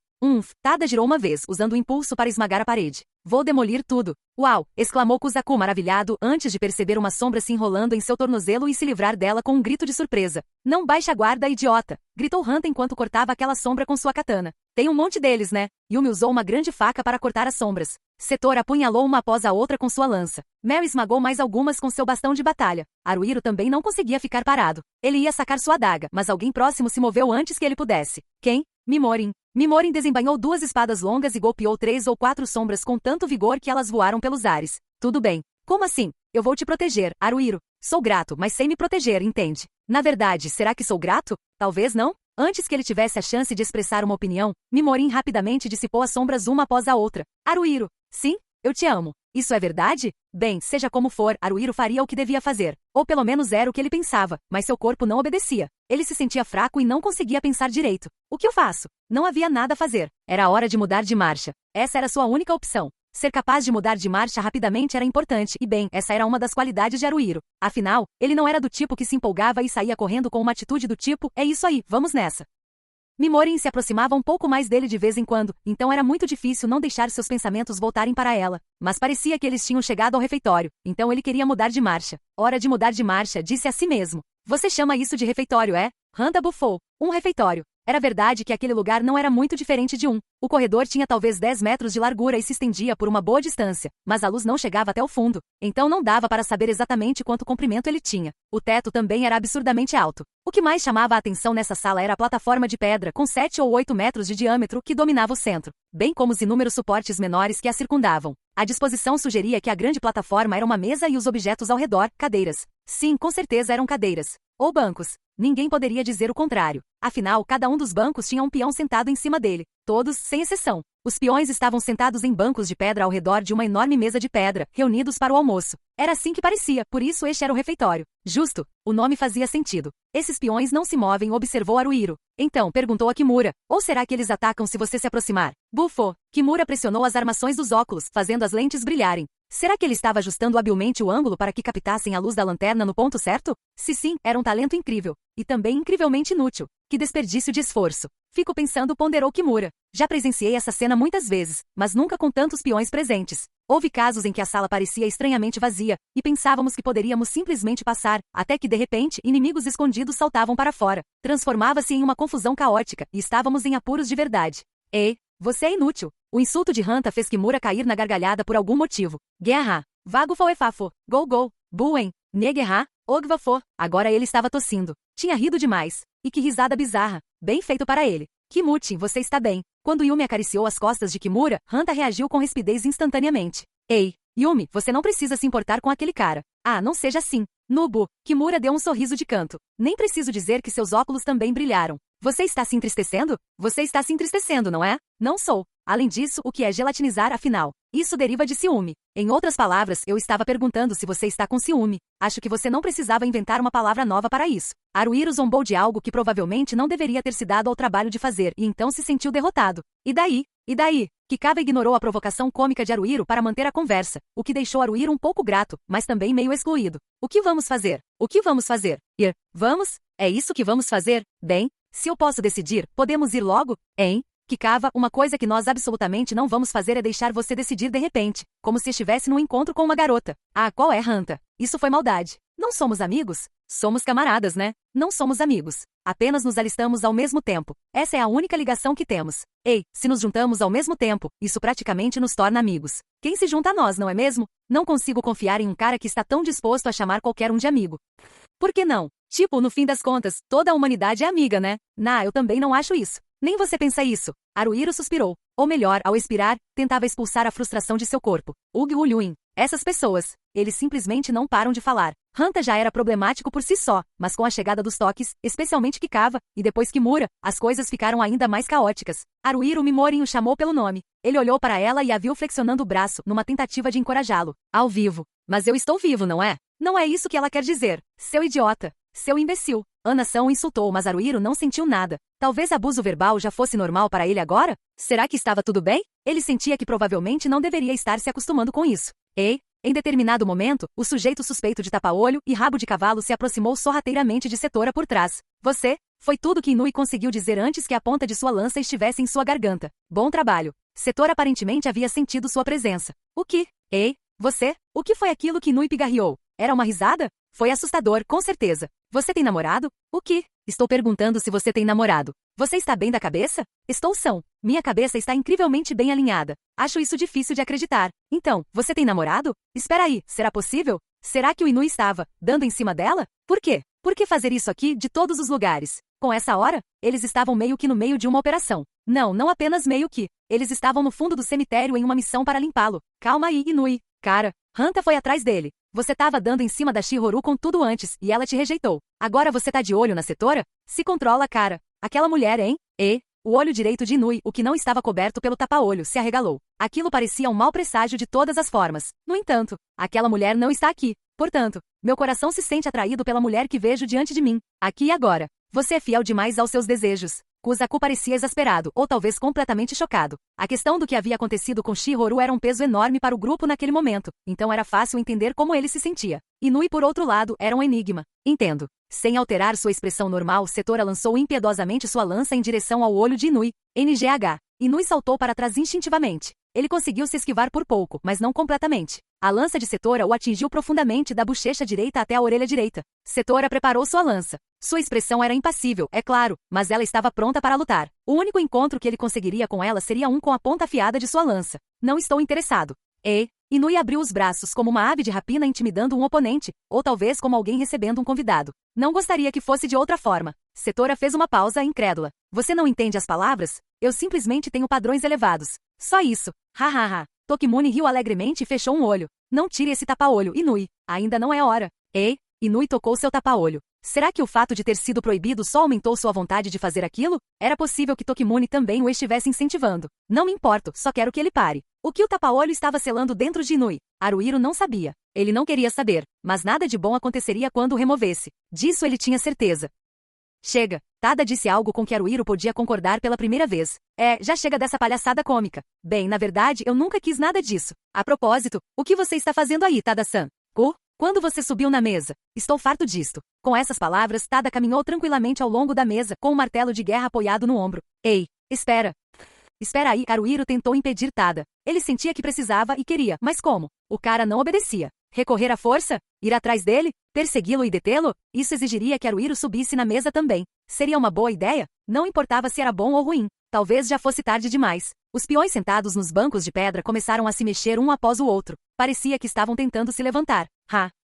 Tada girou uma vez, usando o impulso para esmagar a parede. Vou demolir tudo. Uau! Exclamou Kuzaku maravilhado antes de perceber uma sombra se enrolando em seu tornozelo e se livrar dela com um grito de surpresa. Não baixe a guarda, idiota! Gritou Hanta enquanto cortava aquela sombra com sua katana. Tem um monte deles, né? Yumi usou uma grande faca para cortar as sombras. Setora apunhalou uma após a outra com sua lança. Mel esmagou mais algumas com seu bastão de batalha. Haruhiro também não conseguia ficar parado. Ele ia sacar sua adaga, mas alguém próximo se moveu antes que ele pudesse. Quem? Mimorin. Mimorin desembainhou 2 espadas longas e golpeou 3 ou 4 sombras com tanto vigor que elas voaram pelos ares. Tudo bem. Como assim? Eu vou te proteger, Haruhiro. Sou grato, mas sem me proteger, entende? Na verdade, será que sou grato? Talvez não? Antes que ele tivesse a chance de expressar uma opinião, Mimorin rapidamente dissipou as sombras uma após a outra. Haruhiro. Sim, eu te amo. Isso é verdade? Bem, seja como for, Haruhiro faria o que devia fazer. Ou pelo menos era o que ele pensava, mas seu corpo não obedecia. Ele se sentia fraco e não conseguia pensar direito. O que eu faço? Não havia nada a fazer. Era a hora de mudar de marcha. Essa era sua única opção. Ser capaz de mudar de marcha rapidamente era importante e bem, essa era uma das qualidades de Haruhiro. Afinal, ele não era do tipo que se empolgava e saía correndo com uma atitude do tipo, é isso aí, vamos nessa. Mimorin se aproximava um pouco mais dele de vez em quando, então era muito difícil não deixar seus pensamentos voltarem para ela. Mas parecia que eles tinham chegado ao refeitório, então ele queria mudar de marcha. Hora de mudar de marcha, disse a si mesmo. Você chama isso de refeitório, é? Handa bufou. Um refeitório. Era verdade que aquele lugar não era muito diferente de um. O corredor tinha talvez 10 metros de largura e se estendia por uma boa distância, mas a luz não chegava até o fundo, então não dava para saber exatamente quanto comprimento ele tinha. O teto também era absurdamente alto. O que mais chamava a atenção nessa sala era a plataforma de pedra com 7 ou 8 metros de diâmetro que dominava o centro, bem como os inúmeros suportes menores que a circundavam. A disposição sugeria que a grande plataforma era uma mesa e os objetos ao redor, cadeiras. Sim, com certeza eram cadeiras. Ou bancos. Ninguém poderia dizer o contrário. Afinal, cada um dos bancos tinha um peão sentado em cima dele. Todos, sem exceção. Os peões estavam sentados em bancos de pedra ao redor de uma enorme mesa de pedra, reunidos para o almoço. Era assim que parecia, por isso este era o refeitório. Justo. O nome fazia sentido. Esses peões não se movem, observou Haruhiro. Então, perguntou a Kimura. Ou será que eles atacam se você se aproximar? Bufou. Kimura pressionou as armações dos óculos, fazendo as lentes brilharem. Será que ele estava ajustando habilmente o ângulo para que captassem a luz da lanterna no ponto certo? Se sim, era um talento incrível. E também incrivelmente inútil. Que desperdício de esforço. Fico pensando, ponderou Kimura. Já presenciei essa cena muitas vezes, mas nunca com tantos peões presentes. Houve casos em que a sala parecia estranhamente vazia, e pensávamos que poderíamos simplesmente passar, até que de repente, inimigos escondidos saltavam para fora. Transformava-se em uma confusão caótica, e estávamos em apuros de verdade. Ei, você é inútil. O insulto de Hanta fez Kimura cair na gargalhada por algum motivo. Guerra. Vago foefafo. Gol gol. Buen. Neguerra. Ogvafo. Agora ele estava tossindo. Tinha rido demais. E que risada bizarra. Bem feito para ele. Kimuchi, você está bem. Quando Yumi acariciou as costas de Kimura, Hanta reagiu com rispidez instantaneamente. Ei, Yumi, você não precisa se importar com aquele cara. Ah, não seja assim. Nubu. Kimura deu um sorriso de canto. Nem preciso dizer que seus óculos também brilharam. Você está se entristecendo? Você está se entristecendo, não é? Não sou. Além disso, o que é gelatinizar, afinal? Isso deriva de ciúme. Em outras palavras, eu estava perguntando se você está com ciúme. Acho que você não precisava inventar uma palavra nova para isso. Haruhiro zombou de algo que provavelmente não deveria ter se dado ao trabalho de fazer e então se sentiu derrotado. E daí? E daí? Kikawa ignorou a provocação cômica de Haruhiro para manter a conversa, o que deixou Haruhiro um pouco grato, mas também meio excluído. O que vamos fazer? O que vamos fazer? Ir. Vamos? É isso que vamos fazer? Bem, se eu posso decidir, podemos ir logo? Hein? Kikawa, uma coisa que nós absolutamente não vamos fazer é deixar você decidir de repente, como se estivesse num encontro com uma garota. Ah, qual é, Hanta? Isso foi maldade. Não somos amigos? Somos camaradas, né? Não somos amigos. Apenas nos alistamos ao mesmo tempo. Essa é a única ligação que temos. Ei, se nos juntamos ao mesmo tempo, isso praticamente nos torna amigos. Quem se junta a nós, não é mesmo? Não consigo confiar em um cara que está tão disposto a chamar qualquer um de amigo. Por que não? Tipo, no fim das contas, toda a humanidade é amiga, né? Eu também não acho isso. Nem você pensa isso. Haruhiro suspirou. Ou melhor, ao expirar, tentava expulsar a frustração de seu corpo. Ulyuin. Essas pessoas. Eles simplesmente não param de falar. Hanta já era problemático por si só, mas com a chegada dos toques, especialmente Kikawa, e depois Kimura, as coisas ficaram ainda mais caóticas. Haruhiro Mimorin o chamou pelo nome. Ele olhou para ela e a viu flexionando o braço, numa tentativa de encorajá-lo. Ao vivo. Mas eu estou vivo, não é? Não é isso que ela quer dizer. Seu idiota. Seu imbecil. Ana-san o insultou, mas Haruhiro não sentiu nada. Talvez abuso verbal já fosse normal para ele agora? Será que estava tudo bem? Ele sentia que provavelmente não deveria estar se acostumando com isso. Ei! Em determinado momento, o sujeito suspeito de tapa-olho e rabo de cavalo se aproximou sorrateiramente de Setora por trás. Você? Foi tudo que Inui conseguiu dizer antes que a ponta de sua lança estivesse em sua garganta. Bom trabalho. Setora aparentemente havia sentido sua presença. O que? Ei! Você? O que foi aquilo que Inui pigarreou? Era uma risada? Foi assustador, com certeza. Você tem namorado? O que? Estou perguntando se você tem namorado. Você está bem da cabeça? Estou são. Minha cabeça está incrivelmente bem alinhada. Acho isso difícil de acreditar. Então, você tem namorado? Espera aí, será possível? Será que o Inui estava dando em cima dela? Por quê? Por que fazer isso aqui de todos os lugares? Com essa hora, eles estavam meio que no meio de uma operação. Não apenas meio que. Eles estavam no fundo do cemitério em uma missão para limpá-lo. Calma aí, Inui. Cara, Hanta foi atrás dele. Você estava dando em cima da Shihoru com tudo antes, e ela te rejeitou. Agora você tá de olho na Setora? Se controla, cara. Aquela mulher, hein? O olho direito de Inui, o que não estava coberto pelo tapa-olho, se arregalou. Aquilo parecia um mau presságio de todas as formas. No entanto, aquela mulher não está aqui. Portanto, meu coração se sente atraído pela mulher que vejo diante de mim, aqui e agora. Você é fiel demais aos seus desejos. Kuzaku parecia exasperado, ou talvez completamente chocado. A questão do que havia acontecido com Shihoru era um peso enorme para o grupo naquele momento, então era fácil entender como ele se sentia. Inui, por outro lado, era um enigma. Entendo. Sem alterar sua expressão normal, Setora lançou impiedosamente sua lança em direção ao olho de Inui. NGH. Inui saltou para trás instintivamente. Ele conseguiu se esquivar por pouco, mas não completamente. A lança de Setora o atingiu profundamente da bochecha direita até a orelha direita. Setora preparou sua lança. Sua expressão era impassível, é claro, mas ela estava pronta para lutar. O único encontro que ele conseguiria com ela seria um com a ponta afiada de sua lança. Não estou interessado. Inui abriu os braços como uma ave de rapina intimidando um oponente, ou talvez como alguém recebendo um convidado. Não gostaria que fosse de outra forma. Setora fez uma pausa incrédula. Você não entende as palavras? Eu simplesmente tenho padrões elevados. Só isso. Hahaha. Tokimune riu alegremente e fechou um olho. Não tire esse tapa-olho, Inui. Ainda não é hora. Inui tocou seu tapa-olho. Será que o fato de ter sido proibido só aumentou sua vontade de fazer aquilo? Era possível que Tokimune também o estivesse incentivando. Não me importo, só quero que ele pare. O que o tapa-olho estava selando dentro de Inui? Haruhiro não sabia. Ele não queria saber, mas nada de bom aconteceria quando o removesse. Disso ele tinha certeza. Chega. Tada disse algo com que Haruhiro podia concordar pela primeira vez. Já chega dessa palhaçada cômica. Bem, na verdade, eu nunca quis nada disso. A propósito, o que você está fazendo aí, Tada-san? Quando você subiu na mesa? Estou farto disto. Com essas palavras, Tada caminhou tranquilamente ao longo da mesa, com o martelo de guerra apoiado no ombro. Espera. Espera aí, Haruhiro tentou impedir Tada. Ele sentia que precisava e queria, mas como? O cara não obedecia. Recorrer à força? Ir atrás dele? Persegui-lo e detê-lo? Isso exigiria que Haruhiro subisse na mesa também. Seria uma boa ideia? Não importava se era bom ou ruim. Talvez já fosse tarde demais. Os peões sentados nos bancos de pedra começaram a se mexer um após o outro. Parecia que estavam tentando se levantar.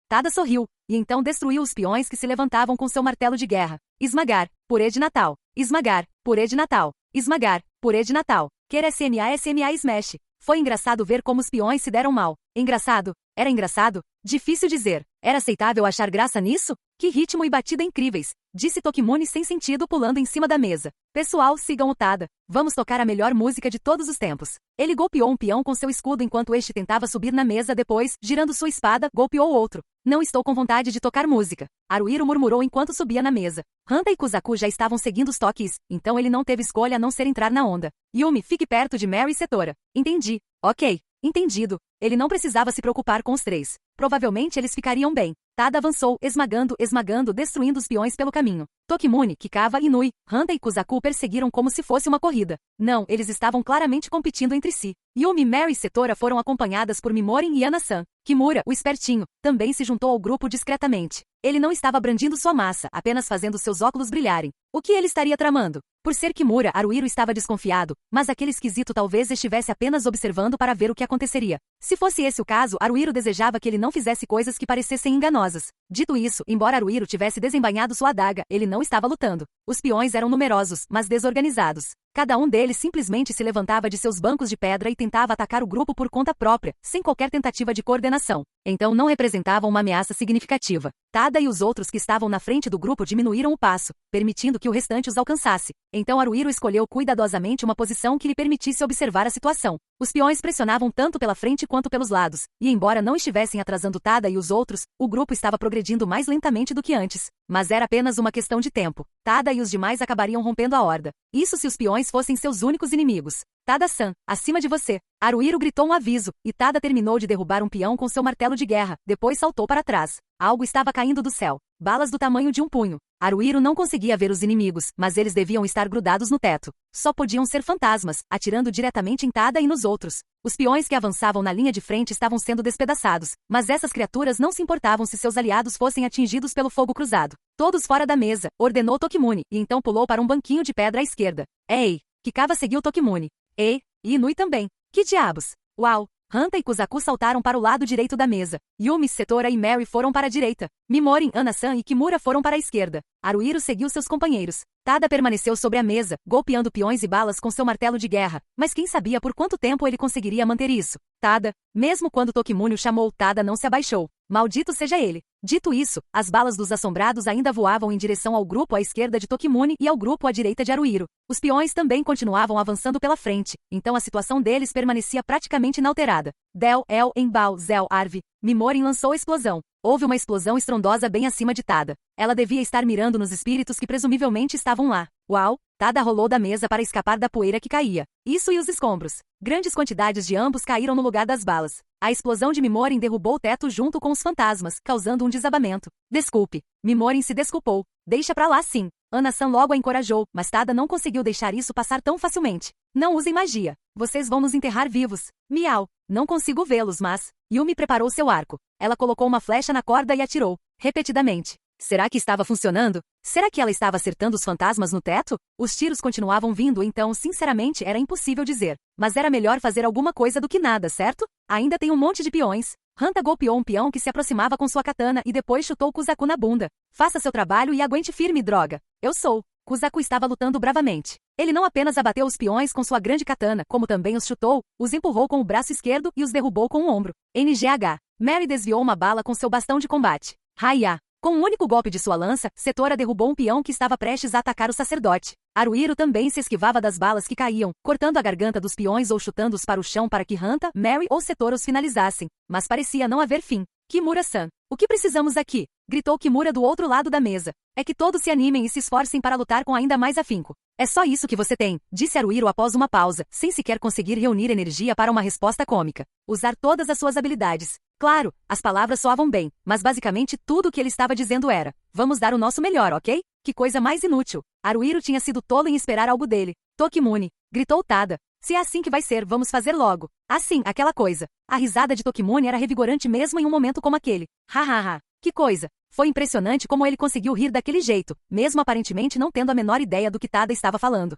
Tada sorriu, e então destruiu os peões que se levantavam com seu martelo de guerra. Esmagar, purê de Natal. Esmagar, purê de Natal. Esmagar, purê de Natal. Quer SMA smash. Foi engraçado ver como os peões se deram mal. Engraçado? Era engraçado? Difícil dizer. Era aceitável achar graça nisso? Que ritmo e batida incríveis, disse Tokimune sem sentido pulando em cima da mesa. Pessoal, sigam o Tada. Vamos tocar a melhor música de todos os tempos. Ele golpeou um peão com seu escudo enquanto este tentava subir na mesa depois, girando sua espada, golpeou outro. Não estou com vontade de tocar música. Haruhiro murmurou enquanto subia na mesa. Hanta e Kuzaku já estavam seguindo os toques, então ele não teve escolha a não ser entrar na onda. Yumi, fique perto de Mary e Setora. Entendi. Ok. Entendido. Ele não precisava se preocupar com os três. Provavelmente eles ficariam bem. Tada avançou, esmagando, destruindo os peões pelo caminho. Tokimune, Kikawa, Inui, Hanta e Kuzaku perseguiram como se fosse uma corrida. Não, eles estavam claramente competindo entre si. Yumi, Mary e Setora foram acompanhadas por Mimorin e Ana-san. Kimura, o espertinho, também se juntou ao grupo discretamente. Ele não estava brandindo sua massa, apenas fazendo seus óculos brilharem. O que ele estaria tramando? Por ser Kimura, Haruhiro estava desconfiado, mas aquele esquisito talvez estivesse apenas observando para ver o que aconteceria. Se fosse esse o caso, Haruhiro desejava que ele não fizesse coisas que parecessem enganosas. Dito isso, embora Haruhiro tivesse desembainhado sua adaga, ele não estava lutando. Os peões eram numerosos, mas desorganizados. Cada um deles simplesmente se levantava de seus bancos de pedra e tentava atacar o grupo por conta própria, sem qualquer tentativa de coordenação. Então não representavam uma ameaça significativa. Tada e os outros que estavam na frente do grupo diminuíram o passo, permitindo que o restante os alcançasse. Então Haruhiro escolheu cuidadosamente uma posição que lhe permitisse observar a situação. Os peões pressionavam tanto pela frente quanto pelos lados, e embora não estivessem atrasando Tada e os outros, o grupo estava progredindo mais lentamente do que antes. Mas era apenas uma questão de tempo. Tada e os demais acabariam rompendo a horda. Isso se os peões fossem seus únicos inimigos. Tada-san, acima de você. Haruhiro gritou um aviso, e Tada terminou de derrubar um peão com seu martelo de guerra, depois saltou para trás. Algo estava caindo do céu. Balas do tamanho de um punho. Haruhiro não conseguia ver os inimigos, mas eles deviam estar grudados no teto. Só podiam ser fantasmas, atirando diretamente em Tada e nos outros. Os peões que avançavam na linha de frente estavam sendo despedaçados, mas essas criaturas não se importavam se seus aliados fossem atingidos pelo fogo cruzado. Todos fora da mesa, ordenou Tokimune, e então pulou para um banquinho de pedra à esquerda. Ei! Kikawa seguiu Tokimune. Ei! E Inui também. Que diabos? Uau! Hanta e Kuzaku saltaram para o lado direito da mesa. Yumi, Setora e Mary foram para a direita. Mimorin, Ana-san e Kimura foram para a esquerda. Haruhiro seguiu seus companheiros. Tada permaneceu sobre a mesa, golpeando peões e balas com seu martelo de guerra. Mas quem sabia por quanto tempo ele conseguiria manter isso? Tada, mesmo quando Tokimune o chamou, Tada não se abaixou. Maldito seja ele. Dito isso, as balas dos assombrados ainda voavam em direção ao grupo à esquerda de Tokimune e ao grupo à direita de Haruhiro. Os peões também continuavam avançando pela frente, então a situação deles permanecia praticamente inalterada. Del, El, Embal, Zel, Arve, Mimorin lançou a explosão. Houve uma explosão estrondosa bem acima de Tada. Ela devia estar mirando nos espíritos que presumivelmente estavam lá. Uau! Tada rolou da mesa para escapar da poeira que caía. Isso e os escombros. Grandes quantidades de ambos caíram no lugar das balas. A explosão de Mimorin derrubou o teto junto com os fantasmas, causando um desabamento. Desculpe. Mimorin se desculpou. Deixa pra lá sim. Ana-san logo a encorajou, mas Tada não conseguiu deixar isso passar tão facilmente. Não usem magia. Vocês vão nos enterrar vivos. Miau. Não consigo vê-los, mas... Yumi preparou seu arco. Ela colocou uma flecha na corda e atirou. Repetidamente. Será que estava funcionando? Será que ela estava acertando os fantasmas no teto? Os tiros continuavam vindo, então, sinceramente, era impossível dizer. Mas era melhor fazer alguma coisa do que nada, certo? Ainda tem um monte de peões. Hanta golpeou um peão que se aproximava com sua katana e depois chutou Kuzaku na bunda. Faça seu trabalho e aguente firme, droga. Eu sou. Kuzaku estava lutando bravamente. Ele não apenas abateu os peões com sua grande katana, como também os chutou, os empurrou com o braço esquerdo e os derrubou com o ombro. NGH. Mary desviou uma bala com seu bastão de combate. Haiya. Com um único golpe de sua lança, Setora derrubou um peão que estava prestes a atacar o sacerdote. Haruhiro também se esquivava das balas que caíam, cortando a garganta dos peões ou chutando-os para o chão para que Hanta, Mary ou Setora os finalizassem. Mas parecia não haver fim. Kimura-san. O que precisamos aqui? Gritou Kimura do outro lado da mesa. É que todos se animem e se esforcem para lutar com ainda mais afinco. É só isso que você tem, disse Haruhiro após uma pausa, sem sequer conseguir reunir energia para uma resposta cômica. Usar todas as suas habilidades. Claro, as palavras soavam bem, mas basicamente tudo o que ele estava dizendo era: vamos dar o nosso melhor, ok? Que coisa mais inútil. Haruhiro tinha sido tolo em esperar algo dele. Tokimune. Gritou Tada. Se é assim que vai ser, vamos fazer logo. Assim, aquela coisa. A risada de Tokimune era revigorante mesmo em um momento como aquele. Hahaha. Que coisa. Foi impressionante como ele conseguiu rir daquele jeito, mesmo aparentemente não tendo a menor ideia do que Tada estava falando.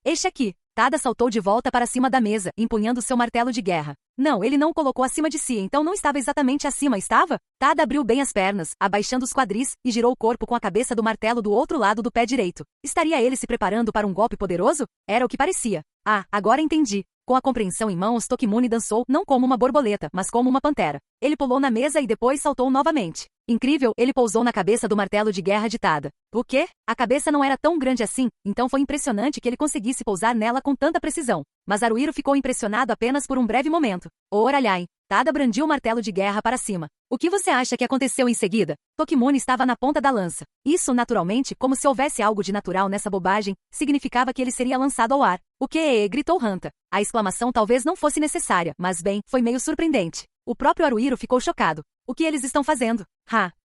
Este aqui. Tada saltou de volta para cima da mesa, empunhando seu martelo de guerra. Não, ele não colocou acima de si, então não estava exatamente acima, estava? Tada abriu bem as pernas, abaixando os quadris, e girou o corpo com a cabeça do martelo do outro lado do pé direito. Estaria ele se preparando para um golpe poderoso? Era o que parecia. Ah, agora entendi. Com a compreensão em mãos, Tokimune dançou, não como uma borboleta, mas como uma pantera. Ele pulou na mesa e depois saltou novamente. Incrível, ele pousou na cabeça do martelo de guerra de Tada. O quê? A cabeça não era tão grande assim, então foi impressionante que ele conseguisse pousar nela com tanta precisão. Mas Haruhiro ficou impressionado apenas por um breve momento. Oralhai. Tada brandiu o martelo de guerra para cima. O que você acha que aconteceu em seguida? Tokimune estava na ponta da lança. Isso, naturalmente, como se houvesse algo de natural nessa bobagem, significava que ele seria lançado ao ar. O que? Gritou Hanta. A exclamação talvez não fosse necessária, mas bem, foi meio surpreendente. O próprio Haruhiro ficou chocado. O que eles estão fazendo?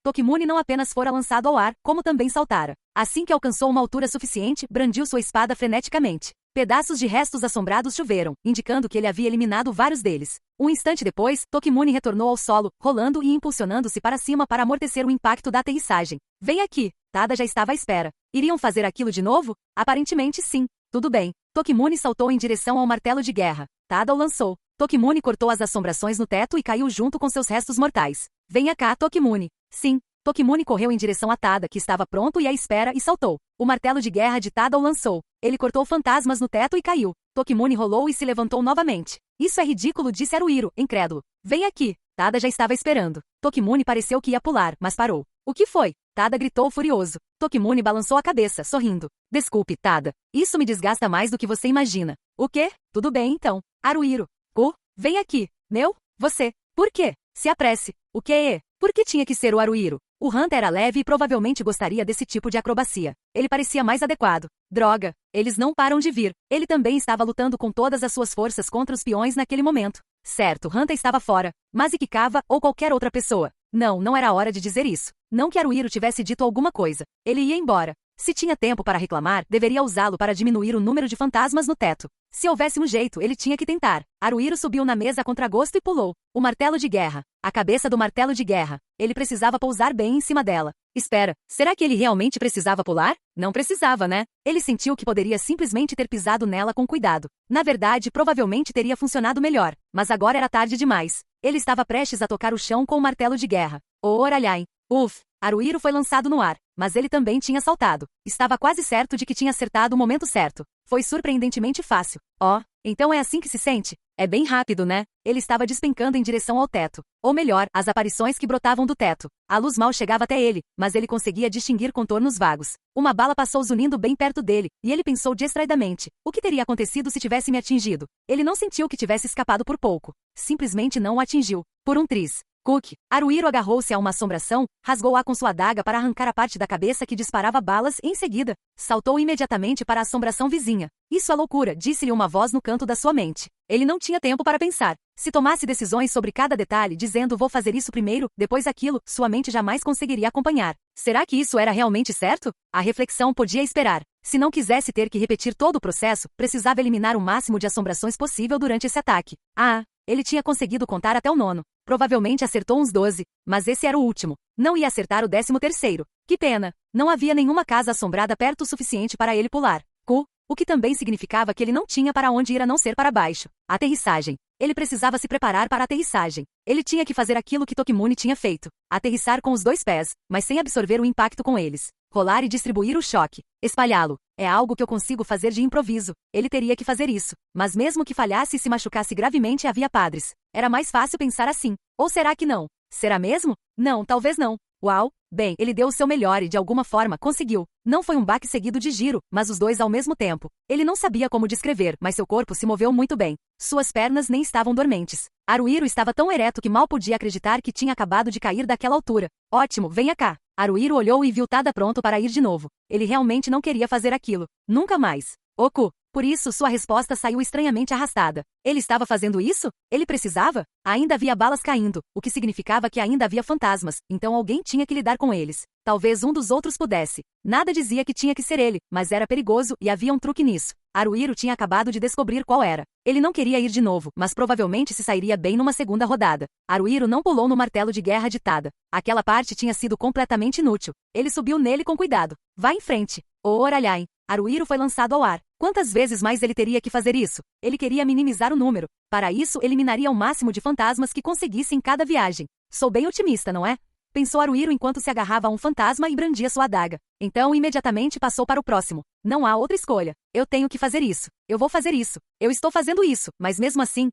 Tokimune não apenas fora lançado ao ar, como também saltara. Assim que alcançou uma altura suficiente, brandiu sua espada freneticamente. Pedaços de restos assombrados choveram, indicando que ele havia eliminado vários deles. Um instante depois, Tokimune retornou ao solo, rolando e impulsionando-se para cima para amortecer o impacto da aterrissagem. Vem aqui! Tada já estava à espera. Iriam fazer aquilo de novo? Aparentemente sim. Tudo bem. Tokimune saltou em direção ao martelo de guerra. Tada o lançou. Tokimune cortou as assombrações no teto e caiu junto com seus restos mortais. Venha cá, Tokimune. Sim. Tokimune correu em direção a Tada, que estava pronto e à espera, e saltou. O martelo de guerra de Tada o lançou. Ele cortou fantasmas no teto e caiu. Tokimune rolou e se levantou novamente. Isso é ridículo, disse Haruhiro, incrédulo. Vem aqui. Tada já estava esperando. Tokimune pareceu que ia pular, mas parou. O que foi? Tada gritou furioso. Tokimune balançou a cabeça, sorrindo. Desculpe, Tada. Isso me desgasta mais do que você imagina. O quê? Tudo bem então. Haruhiro. Vem aqui. Você. Por quê? Se apresse. O que é? Por que tinha que ser o Haruhiro? O Hunter era leve e provavelmente gostaria desse tipo de acrobacia. Ele parecia mais adequado. Droga, eles não param de vir. Ele também estava lutando com todas as suas forças contra os peões naquele momento. Certo, Hunter estava fora, mas Ikikawa ou qualquer outra pessoa. Não era hora de dizer isso. Não que Haruhiro tivesse dito alguma coisa. Ele ia embora. Se tinha tempo para reclamar, deveria usá-lo para diminuir o número de fantasmas no teto. Se houvesse um jeito, ele tinha que tentar. Haruhiro subiu na mesa a contragosto e pulou. O martelo de guerra. A cabeça do martelo de guerra. Ele precisava pousar bem em cima dela. Espera, será que ele realmente precisava pular? Não precisava, né? Ele sentiu que poderia simplesmente ter pisado nela com cuidado. Na verdade, provavelmente teria funcionado melhor. Mas agora era tarde demais. Ele estava prestes a tocar o chão com o martelo de guerra. Oralhain. Haruhiro foi lançado no ar, mas ele também tinha saltado. Estava quase certo de que tinha acertado o momento certo. Foi surpreendentemente fácil. Então é assim que se sente? É bem rápido, né? Ele estava despencando em direção ao teto. Ou melhor, as aparições que brotavam do teto. A luz mal chegava até ele, mas ele conseguia distinguir contornos vagos. Uma bala passou zunindo bem perto dele, e ele pensou distraidamente. O que teria acontecido se tivesse me atingido? Ele não sentiu que tivesse escapado por pouco. Simplesmente não o atingiu. Por um triz. Haruhiro agarrou-se a uma assombração, rasgou-a com sua adaga para arrancar a parte da cabeça que disparava balas e, em seguida, saltou imediatamente para a assombração vizinha. Isso é loucura, disse-lhe uma voz no canto da sua mente. Ele não tinha tempo para pensar. Se tomasse decisões sobre cada detalhe, dizendo vou fazer isso primeiro, depois aquilo, sua mente jamais conseguiria acompanhar. Será que isso era realmente certo? A reflexão podia esperar. Se não quisesse ter que repetir todo o processo, precisava eliminar o máximo de assombrações possível durante esse ataque. Ele tinha conseguido contar até o 9. Provavelmente acertou uns 12, mas esse era o último. Não ia acertar o 13º. Que pena. Não havia nenhuma casa assombrada perto o suficiente para ele pular. O que também significava que ele não tinha para onde ir a não ser para baixo. Aterrissagem. Ele precisava se preparar para a aterrissagem. Ele tinha que fazer aquilo que Tokimune tinha feito. Aterrissar com os 2 pés, mas sem absorver o impacto com eles. Rolar e distribuir o choque. Espalhá-lo. É algo que eu consigo fazer de improviso. Ele teria que fazer isso. Mas mesmo que falhasse e se machucasse gravemente havia padres. Era mais fácil pensar assim. Ou será que não? Será mesmo? Não, talvez não. Bem, ele deu o seu melhor e de alguma forma conseguiu. Não foi um baque seguido de giro, mas os dois ao mesmo tempo. Ele não sabia como descrever, mas seu corpo se moveu muito bem. Suas pernas nem estavam dormentes. Haruhiro estava tão ereto que mal podia acreditar que tinha acabado de cair daquela altura. Ótimo, venha cá. Haruhiro olhou e viu Tada pronto para ir de novo. Ele realmente não queria fazer aquilo. Nunca mais. Por isso, sua resposta saiu estranhamente arrastada. Ele estava fazendo isso? Ele precisava? Ainda havia balas caindo, o que significava que ainda havia fantasmas, então alguém tinha que lidar com eles. Talvez um dos outros pudesse. Nada dizia que tinha que ser ele, mas era perigoso e havia um truque nisso. Haruhiro tinha acabado de descobrir qual era. Ele não queria ir de novo, mas provavelmente se sairia bem numa segunda rodada. Haruhiro não pulou no martelo de guerra de Tada. Aquela parte tinha sido completamente inútil. Ele subiu nele com cuidado. Vá em frente. Oralhain. Haruhiro foi lançado ao ar. Quantas vezes mais ele teria que fazer isso? Ele queria minimizar o número. Para isso, eliminaria o máximo de fantasmas que conseguisse em cada viagem. Sou bem otimista, não é? Pensou Haruhiro enquanto se agarrava a um fantasma e brandia sua adaga. Então imediatamente passou para o próximo. Não há outra escolha. Eu tenho que fazer isso. Eu vou fazer isso. Eu estou fazendo isso, mas mesmo assim,